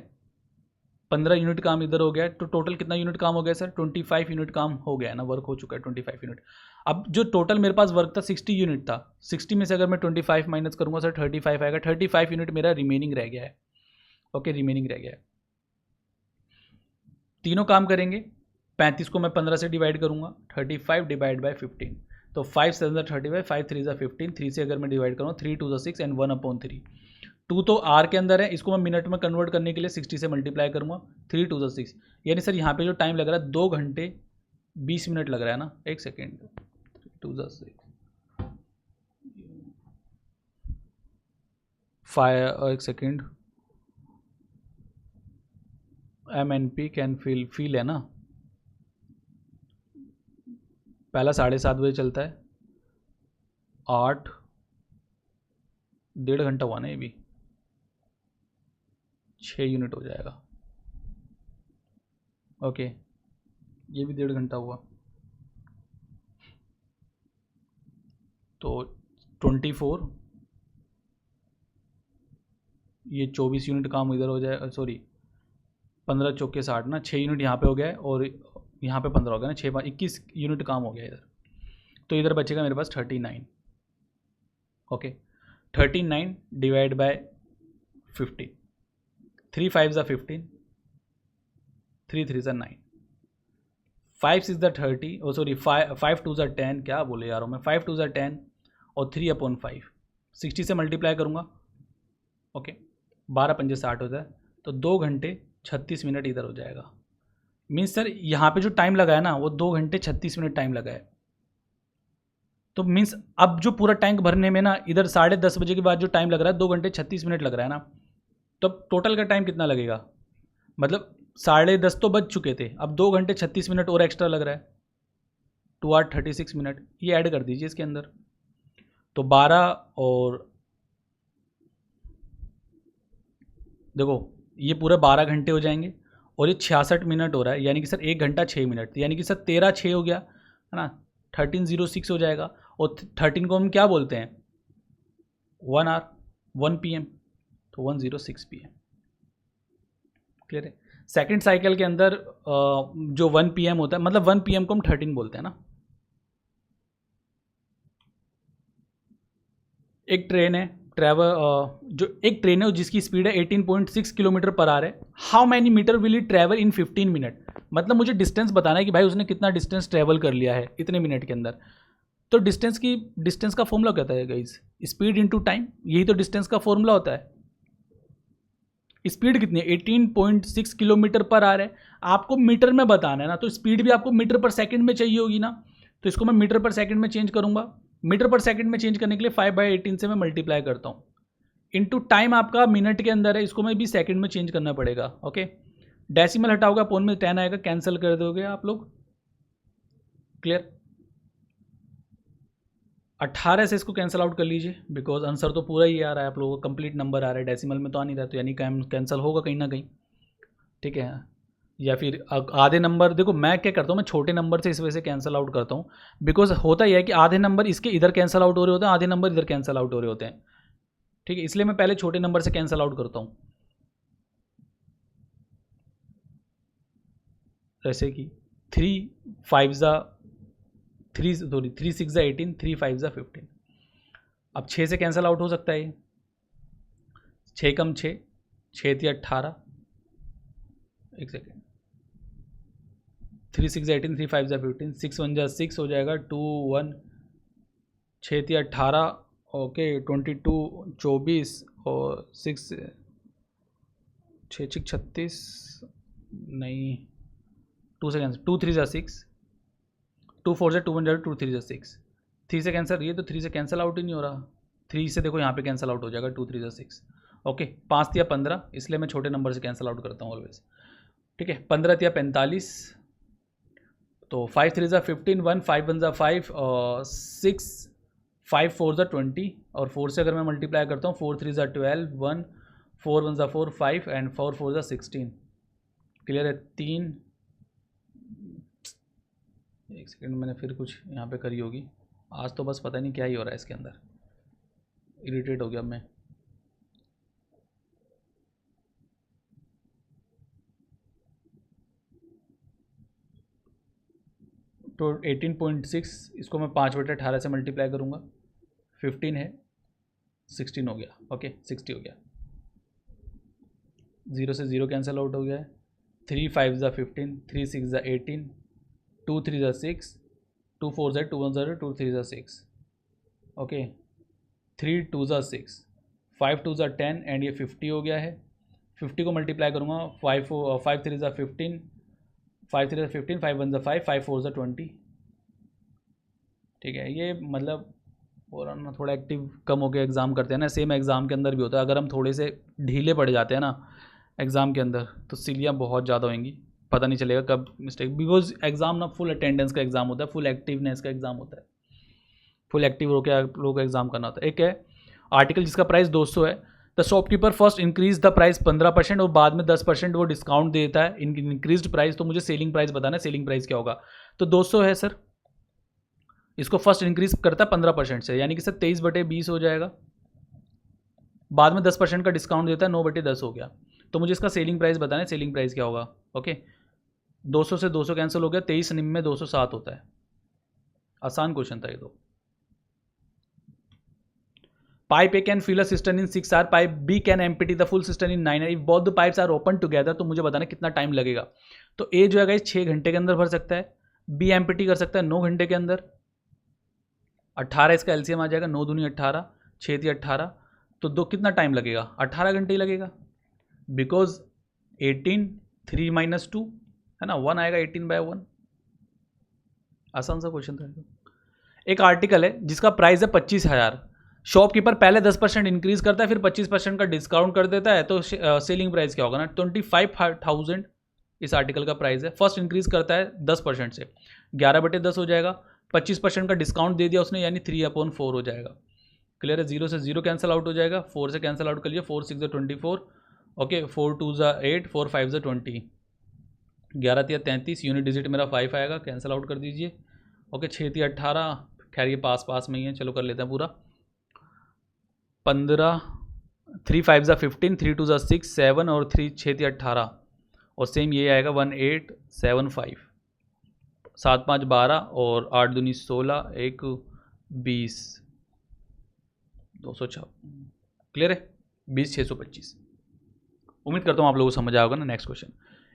[SPEAKER 1] 15 यूनिट काम इधर हो गया है, तो टोटल कितना यूनिट काम हो गया सर? 25 यूनिट काम हो गया है ना, वर्क हो चुका है 25 यूनिट। अब जो टोटल मेरे पास वर्क था 60 यूनिट था, 60 में से अगर मैं 25 माइनस करूंगा सर 35 आएगा, 35 यूनिट मेरा रिमेनिंग रह गया है। ओके, रिमेनिंग रह गया है। तीनों काम करेंगे, 35 को मैं 15 से डिवाइड करूंगा, 35 डिवाइड बाई 15, तो 5 7 35, 5 3 15, 3 से अगर मैं डिवाइड करूँगा 3 2 6 एंड 1/3। 2 तो आर के अंदर है, इसको मैं मिनट में कन्वर्ट करने के लिए 60 से मल्टीप्लाई करूँगा, 3 2 6, यानी सर यहाँ पे जो टाइम लग रहा है 2 घंटे 20 मिनट लग रहा है ना। एक सेकेंड, 2 6 5, एक second, M N P can fill है ना, पहला 7:30 बजे चलता है, 8 1.5 घंटा हुआ ना, ये भी 6 यूनिट हो जाएगा। ओके, ये भी 1.5 घंटा हुआ, तो 24, ये 24 यूनिट काम इधर हो जाए, सॉरी 15 चौके 60 ना, 6 यूनिट यहाँ पे हो गया है और यहाँ पे 15 हो गया ना, 6 5 21 यूनिट काम हो गया इधर, तो इधर बचेगा मेरे पास 39। ओके, 39 डिवाइड बाय 15, 3 5 ज़ा 15, 3 3 ज़ा 9, 5 6 ज़ा 30, ओ सॉरी 5 2 ज़ा 10, क्या बोले यार मैं, 5 2 ज़ा 10 और 3/5, 60 से मल्टीप्लाई करूँगा। ओके, 12 पंजे 60 होता है, तो 2 घंटे 36 मिनट इधर हो जाएगा। मीन्स सर यहाँ पे जो टाइम लगा है ना वो 2 घंटे 36 मिनट टाइम लगा है। तो मीन्स अब जो पूरा टैंक भरने में ना इधर 10:30 बजे के बाद जो टाइम लग रहा है 2 घंटे 36 मिनट लग रहा है ना, तो अब टोटल का टाइम कितना लगेगा, मतलब 10:30 तो बज चुके थे, अब 2 घंटे 36 मिनट और एक्स्ट्रा लग रहा है, 2 आवर 36 मिनट, ये ऐड कर दीजिए इसके अंदर। तो 12 और देखो ये पूरे 12 घंटे हो जाएंगे, और ये 66 मिनट हो रहा है, यानी कि सर 1 घंटा 6 मिनट, यानी कि सर 13/6 हो गया है ना, 13:06 हो जाएगा। और 13 को हम क्या बोलते हैं, 1 आवर, 1 PM, तो 1:06 PM। क्लियर है। सेकेंड साइकिल के अंदर जो 1 PM होता है, मतलब 1 PM को हम 13 बोलते हैं ना। एक ट्रेन है जो एक ट्रेन है जिसकी स्पीड है 18.6 किलोमीटर पर आवर है, how many metre will it travel in 15 minute, मतलब मुझे डिस्टेंस बताना है कि भाई उसने कितना डिस्टेंस ट्रैवल कर लिया है इतने मिनट के अंदर। तो डिस्टेंस का फॉर्मूला क्या होता है गाइस, स्पीड इनटू टाइम, यही तो डिस्टेंस का फॉर्मूला होता है। स्पीड कितनी है, 18.6 किलोमीटर पर आवर है, आपको मीटर में बताना है ना, तो स्पीड भी आपको मीटर पर सेकंड में चाहिए होगी ना, तो इसको मैं मीटर पर सेकंड में चेंज करूंगा। मीटर पर सेकंड में चेंज करने के लिए 5/18 से मैं मल्टीप्लाई करता हूँ, इनटू टाइम आपका मिनट के अंदर है, इसको मैं भी सेकंड में चेंज करना पड़ेगा। ओके, डेसिमल हटाओगे अपॉन में 10 आएगा, कैंसिल कर दोगे आप लोग। क्लियर। 18 से इसको कैंसिल आउट कर लीजिए, बिकॉज आंसर तो पूरा ही आ रहा है, आप लोगों को कंप्लीट नंबर आ रहा है, डेसिमल में तो आ नहीं रहा, तो यानी कैंसिल होगा कहीं ना कहीं। ठीक है, या फिर आधे नंबर, देखो मैं क्या करता हूँ, मैं छोटे नंबर से इस वजह से कैंसिल आउट करता हूँ, बिकॉज होता यह है कि आधे नंबर इसके इधर कैंसिल आउट हो रहे होते हैं, आधे नंबर इधर कैंसिल आउट हो रहे होते हैं। ठीक है, इसलिए मैं पहले छोटे नंबर से कैंसिल आउट करता हूँ, जैसे कि 3 6 18, 3 5 15। अब 6 से कैंसिल आउट हो सकता है, 6 कम 6, 6 थी 18, एक सेकेंड, 3 6 18, 3 5 15, 6 1 6 हो जाएगा, 2 1, 6 थी 18, ओके 22 24, और 6 6 36, नहीं 2 से कैंसिल, 2 3 6, 2 4 2 1 2 3 6, 3 से कैंसिल, ये तो 3 से कैंसिल आउट ही नहीं हो रहा, 3 से देखो यहाँ पे कैंसिल आउट हो जाएगा, 2 3 6। ओके, 5 या 15, इसलिए मैं छोटे नंबर से कैंसिल आउट करता हूँ ऑलवेज। ठीक है, 15 या 45, तो 5 3 15, 1 5 1 5, 6 5 4 20, और 4 से अगर मैं मल्टीप्लाई करता हूँ, 4 3 12, 1 4 1 4 5, एंड 4 4 16। क्लियर है। 3, एक सेकेंड, मैंने फिर कुछ यहाँ पे करी होगी, आज तो बस पता नहीं क्या ही हो रहा है इसके अंदर, इरिटेट हो गया अब मैं। तो 18.6, इसको मैं 5/18 से मल्टीप्लाई करूँगा, 15 है, 16 हो गया। ओके, 60 हो गया, 0 से 0 कैंसिल आउट हो गया है, 3 5 15, 3 6 18, 2 3 6, 2 4 2 1 2 3 6, ओके 3 2 6, 5 2 10, एंड ये 50 हो गया है। 50 को मल्टीप्लाई करूँगा, 5 3 15, 5 3 15, 5 1 5, 5 4 20। ठीक है, ये मतलब और ना थोड़ा एक्टिव कम हो के एग्ज़ाम करते हैं ना, सेम एग्ज़ाम के अंदर भी होता है, अगर हम थोड़े से ढीले पड़ जाते हैं ना एग्ज़ाम के अंदर, तो सिलियाँ बहुत ज़्यादा होंगी, पता नहीं चलेगा कब मिस्टेक, बिकॉज एग्ज़ाम ना फुल अटेंडेंस का एग्ज़ाम होता है, फुल एक्टिवनेस का एग्ज़ाम होता है, फुल एक्टिव होकर आप लोगों को एग्ज़ाम करना होता है। एक है आर्टिकल जिसका प्राइस 200 है, the shopkeeper first increase the price 15%, और बाद में 10% वो डिस्काउंट देता है इंक्रीज्ड प्राइस, तो मुझे सेलिंग प्राइस बताना है, सेलिंग प्राइस क्या होगा। तो 200 है सर, इसको फर्स्ट इंक्रीज करता है 15% से, यानी कि सर 23/20 हो जाएगा, बाद में 10% का डिस्काउंट देता है, 9/10 हो गया। तो मुझे इसका सेलिंग प्राइस बताना है, सेलिंग प्राइस क्या होगा। ओके, 200 से 200 कैंसिल हो गया, 23 निम में 207 होता है। आसान क्वेश्चन था ये तो। Pipe A can fill a cistern in 6 hours, pipe B can empty the full cistern in 9 hours, if both the pipes are open together, तो मुझे बताना कितना टाइम लगेगा। तो A जो है 6 घंटे के अंदर भर सकता है, B एम्प्टी कर सकता है 9 घंटे के अंदर, 18 इसका एलसीएम आ जाएगा, 9 दूनी 18, 6 थी 18, तो दो कितना टाइम लगेगा, 18 घंटे ही लगेगा, बिकॉज 18 3 - 2 है ना, 1 आएगा 18/1। आसान सा क्वेश्चन था। एक आर्टिकल है जिसका प्राइस है 25,000, शॉपकीपर पहले 10% इंक्रीज करता है, फिर 25% का डिस्काउंट कर देता है, तो सेलिंग प्राइस क्या होगा ना, 25,000 इस आर्टिकल का प्राइस है। फर्स्ट इंक्रीज करता है 10% से, 11/10 हो जाएगा, 25% का डिस्काउंट दे दिया उसने, यानी 3/4 हो जाएगा। क्लियर है, 0 से 0 कैंसिल आउट हो जाएगा, 4 से कैंसिल आउट कर लीजिए, 4 6 24, ओके, 4 2 8, 4 5 20, 11 3 33, यूनिट डिजिट मेरा 5 आएगा, कैंसिल आउट कर दीजिए, ओके, 6 3 18, खैर ये पास में ही है, चलो कर लेते हैं पूरा, 15, 3 5 15, 3 2 6 7 और 3 6 3 18, और सेम ये आएगा 1875, 7 5 12 और 8 दूनी 16, 1 20, 206, क्लियर है, 20 625। उम्मीद करता हूँ आप लोगों को समझ आएगा ना। नेक्स्ट क्वेश्चन,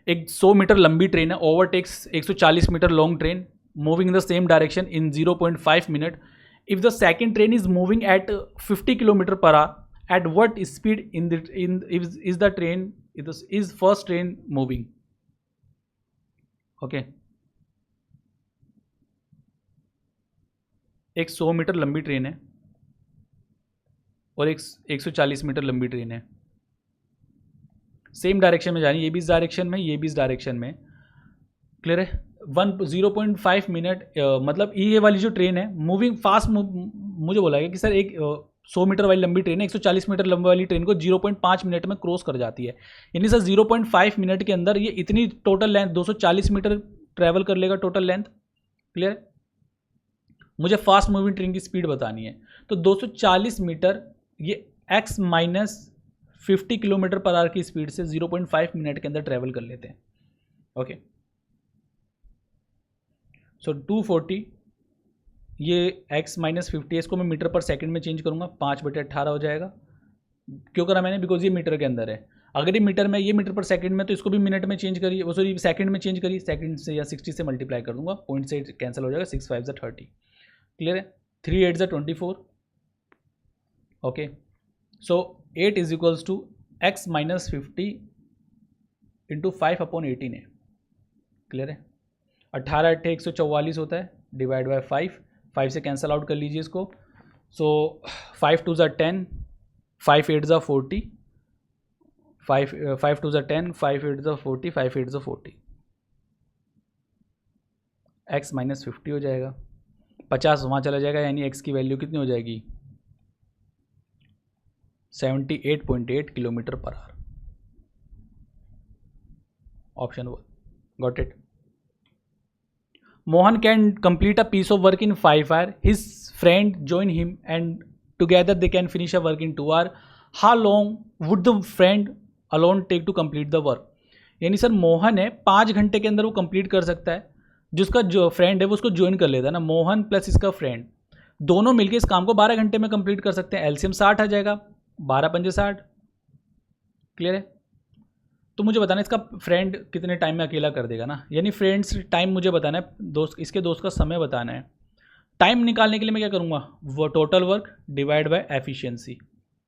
[SPEAKER 1] एक 100 मीटर लंबी ट्रेन है, overtakes 140 metre long train, moving in the same direction in 0.5 minute. If the second train is moving at 50 kilometre per hour, at what speed is the train is first train moving. Okay, एक 100 metre लंबी train है और एक 140 metre लंबी train है, same direction में जानी, ये भी इस डायरेक्शन में, ये भी इस डायरेक्शन में, क्लियर है। 0.5 मिनट, मतलब ये वाली जो ट्रेन है मूविंग फास्ट, मुझे बोला गया कि सर एक 100 मीटर वाली लंबी ट्रेन है, 140 मीटर लंबी वाली ट्रेन को 0.5 मिनट में क्रॉस कर जाती है, यानी सर 0.5 मिनट के अंदर ये इतनी टोटल लेंथ 240 मीटर ट्रैवल कर लेगा टोटल लेंथ, क्लियर। मुझे फास्ट मूविंग ट्रेन की स्पीड बतानी है, तो 240 मीटर ये x minus 50 kilometre per our की स्पीड से 0.5 मिनट के अंदर ट्रैवल कर लेते हैं। ओके, सो 240, ये x माइनस 50 है, इसको मैं मीटर पर सेकंड में चेंज करूंगा, 5/18 हो जाएगा। क्यों करा मैंने, बिकॉज ये मीटर के अंदर है, अगर ये मीटर में, ये मीटर पर सेकंड में, तो इसको भी मिनट में चेंज करिए, वो सॉरी सेकंड में चेंज करिए, सेकंड से या 60 से मल्टीप्लाई कर दूंगा, पॉइंट से कैंसिल हो जाएगा, 6 5 30, क्लियर है, 3 8 24, okay, so 8 is equals to x minus 50 into 5/18 है, क्लियर है। 18 8 144 होता है, डिवाइड बाय 5 से कैंसिल आउट कर लीजिए इसको, सो 5 2 10, 5 8 40, 5 2 10, 5 8 40, 5 8 40, x माइनस 50 हो जाएगा, 50 वहाँ चला जाएगा, यानी x की वैल्यू कितनी हो जाएगी, 78.8 kilometre per our, option 1, got it. Mohan can complete a piece of work in 5 hours. His friend join him and together they can finish a work in 2 hours. How long would the friend alone take to complete the work? यानी sir Mohan है 5 घंटे के अंदर वो complete कर सकता है, जिसका जो फ्रेंड है वो उसको ज्वाइन कर लेता है ना, मोहन प्लस इसका फ्रेंड दोनों मिलकर इस काम को 12 घंटे में कंप्लीट कर सकते हैं। एलसीएम 60 आ जाएगा, 12 पंजे 60, क्लियर है। तो मुझे बताना इसका फ्रेंड कितने टाइम में अकेला कर देगा ना, यानी फ्रेंड्स टाइम मुझे बताना है, दोस्त इसके दोस्त का समय बताना है। टाइम निकालने के लिए मैं क्या करूँगा, वो total work divide by efficiency,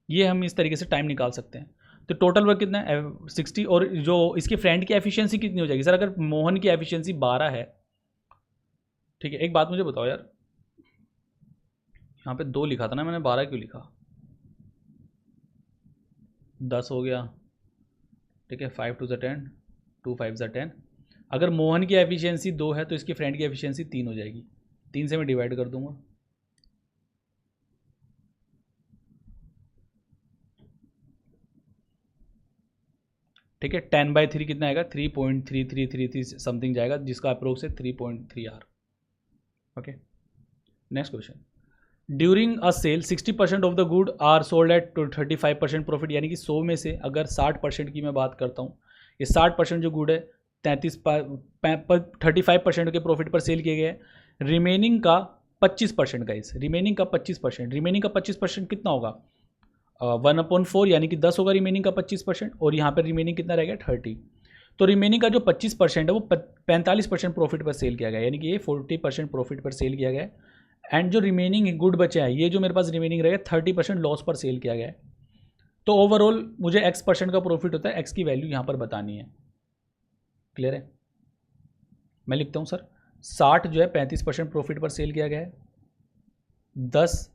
[SPEAKER 1] ये हम इस तरीके से टाइम निकाल सकते हैं। तो टोटल वर्क कितना है 60, और जो इसके फ्रेंड की एफिशिएंसी कितनी हो जाएगी सर, अगर मोहन की एफिशिएंसी 12 है, ठीक है। एक बात मुझे बताओ यार, यहाँ पे 2 लिखा था ना मैंने, 12 क्यों लिखा, 10 हो गया, ठीक है, 5 2 10, 2 5 10। अगर मोहन की एफिशिएंसी 2 है तो इसकी फ्रेंड की एफिशिएंसी 3 हो जाएगी, 3 से मैं डिवाइड कर दूंगा, ठीक है। 10/3 कितना आएगा, 3.3333 समथिंग जाएगा, जिसका अप्रोक्स है 3.3 आर। Okay, next question, during a sale 60% of the good are sold at 35% profit, यानी कि 100 में से अगर 60% की मैं बात करता हूँ, ये 60% जो गुड है 35% के प्रॉफिट पर सेल किए गए, रिमेनिंग का 25% का, इस रिमेनिंग का 25% कितना होगा, 1/4, यानी कि 10 होगा रिमेनिंग का 25%, और यहाँ पर रिमेनिंग कितना रहेगा 30। तो रिमेनिंग का जो 25% है वो 45% प्रॉफिट पर सेल किया गया, यानी कि ये 40% प्रॉफिट पर सेल किया गया, एंड जो रिमेनिंग गुड बचे हैं, ये जो मेरे पास रिमेनिंग रहेगा 30% लॉस पर सेल किया गया है। तो ओवरऑल मुझे x% का प्रॉफिट होता है, x की वैल्यू यहाँ पर बतानी है, क्लियर है। मैं लिखता हूँ सर, 60 जो है 35% प्रॉफिट पर सेल किया गया है, 10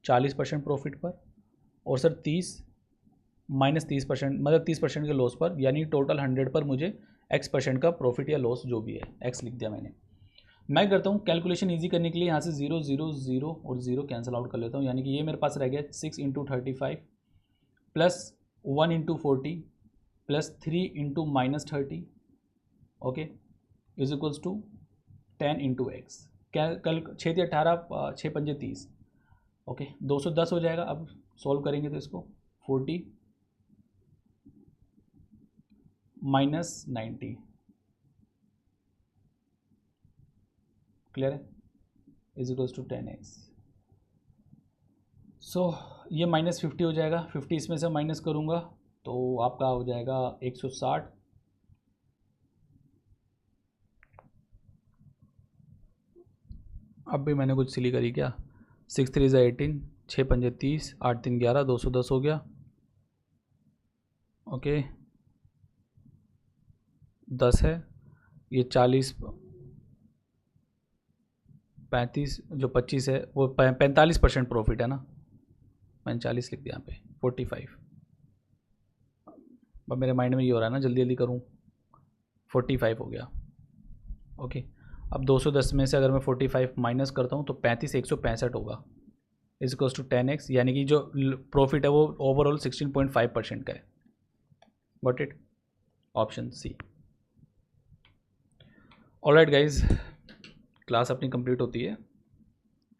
[SPEAKER 1] 40% प्रॉफिट पर, और सर 30 माइनस 30%, मतलब 30% के लॉस पर, यानी टोटल 100 पर मुझे x% का प्रॉफिट या लॉस जो भी है, x लिख दिया मैंने। मैं करता हूँ कैलकुलेशन इजी करने के लिए, यहाँ से 0 0 0 और 0 कैंसिल आउट कर लेता हूँ, यानी कि ये मेरे पास रह गया 6 × 35 plus 1 × 40 plus 3 × -30, okay, is equals to 10 × x। क्या कल 6 × 18 6 × 5 = 30, ओके, 210 हो जाएगा। अब सॉल्व करेंगे तो इसको 40 माइनस 90, क्लियर है, इज इक्वल्स टू 10x। सो ये -50 हो जाएगा, 50 इसमें से माइनस करूँगा तो आपका हो जाएगा 160। अब भी मैंने कुछ सिली करी क्या, 6 3 = 18, 6 5 = 30, 8 3 = 11, 210 हो गया, ओके, 10 है, ये 40 35, जो 25 है वो 45% प्रॉफिट है ना, मैंने 40 लिख दिया यहाँ पे, 45। अब मेरे माइंड में ये हो रहा है ना, जल्दी जल्दी करूँ, 45 हो गया, ओके। अब 210 में से अगर मैं 45 माइनस करता हूँ तो 35 165 होगा, इज इक्वल्स टू 10x, यानी कि जो प्रॉफिट है वो ओवरऑल 16.5% का है। Got it, option C. Alright guys, class अपनी कंप्लीट होती है।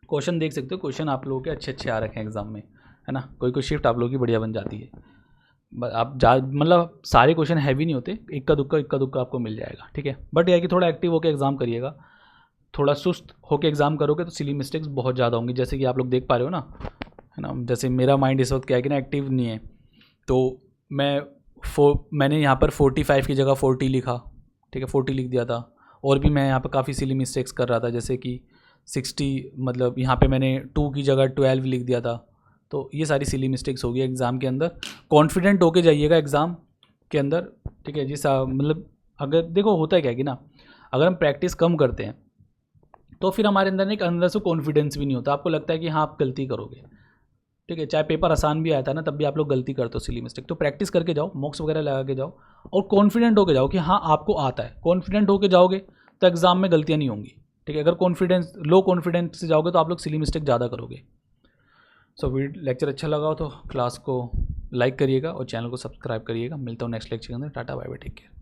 [SPEAKER 1] क्वेश्चन देख सकते हो, क्वेश्चन आप लोगों के अच्छे अच्छे आ रखे हैं एग्जाम में, है ना, कोई कोई शिफ्ट आप लोगों की बढ़िया बन जाती है। आप मतलब सारे क्वेश्चन हैवी नहीं होते, इक्का दुक्का आपको मिल जाएगा, ठीक है। बट यह है कि थोड़ा एक्टिव होकर एग्जाम करिएगा, थोड़ा सुस्त होकर एग्जाम करोगे तो सिली मिस्टेक्स बहुत ज़्यादा होंगी, जैसे कि आप लोग देख पा रहे हो ना, है ना। जैसे मेरा माइंड इस वक्त क्या है कि ना, एक्टिव नहीं है, तो मैंने यहाँ पर 45 की जगह 40 लिखा, ठीक है, 40 लिख दिया था। और भी मैं यहाँ पर काफ़ी सिली मिस्टेक्स कर रहा था, जैसे कि 60, मतलब यहाँ पे मैंने 2 की जगह 12 लिख दिया था। तो ये सारी सिली मिस्टेक्स होगी एग्ज़ाम के अंदर। कॉन्फिडेंट होके जाइएगा एग्ज़ाम के अंदर, ठीक है। जैसा मतलब अगर देखो होता है क्या कि ना, अगर हम प्रैक्टिस कम करते हैं तो फिर हमारे अंदर एक अंदर से कॉन्फिडेंस भी नहीं होता, आपको लगता है कि हाँ आप गलती करोगे, ठीक है। चाहे पेपर आसान भी आया था ना, तब भी आप लोग गलती करते हो सिली मिस्टेक। तो प्रैक्टिस करके जाओ, मॉक्स वगैरह लगा के जाओ, और कॉन्फिडेंट होके जाओ कि हाँ आपको आता है। कॉन्फिडेंट होके जाओगे तो एग्ज़ाम में गलतियाँ नहीं होंगी, ठीक है। अगर लो कॉन्फिडेंस से जाओगे तो आप लोग सिली मिस्टेक ज़्यादा करोगे। सो लेक्चर अच्छा लगा हो तो क्लास को लाइक करिएगा और चैनल को सब्सक्राइब करिएगा। मिलता हूँ नेक्स्ट लेक्चर के अंदर। Tata bye bye, take care.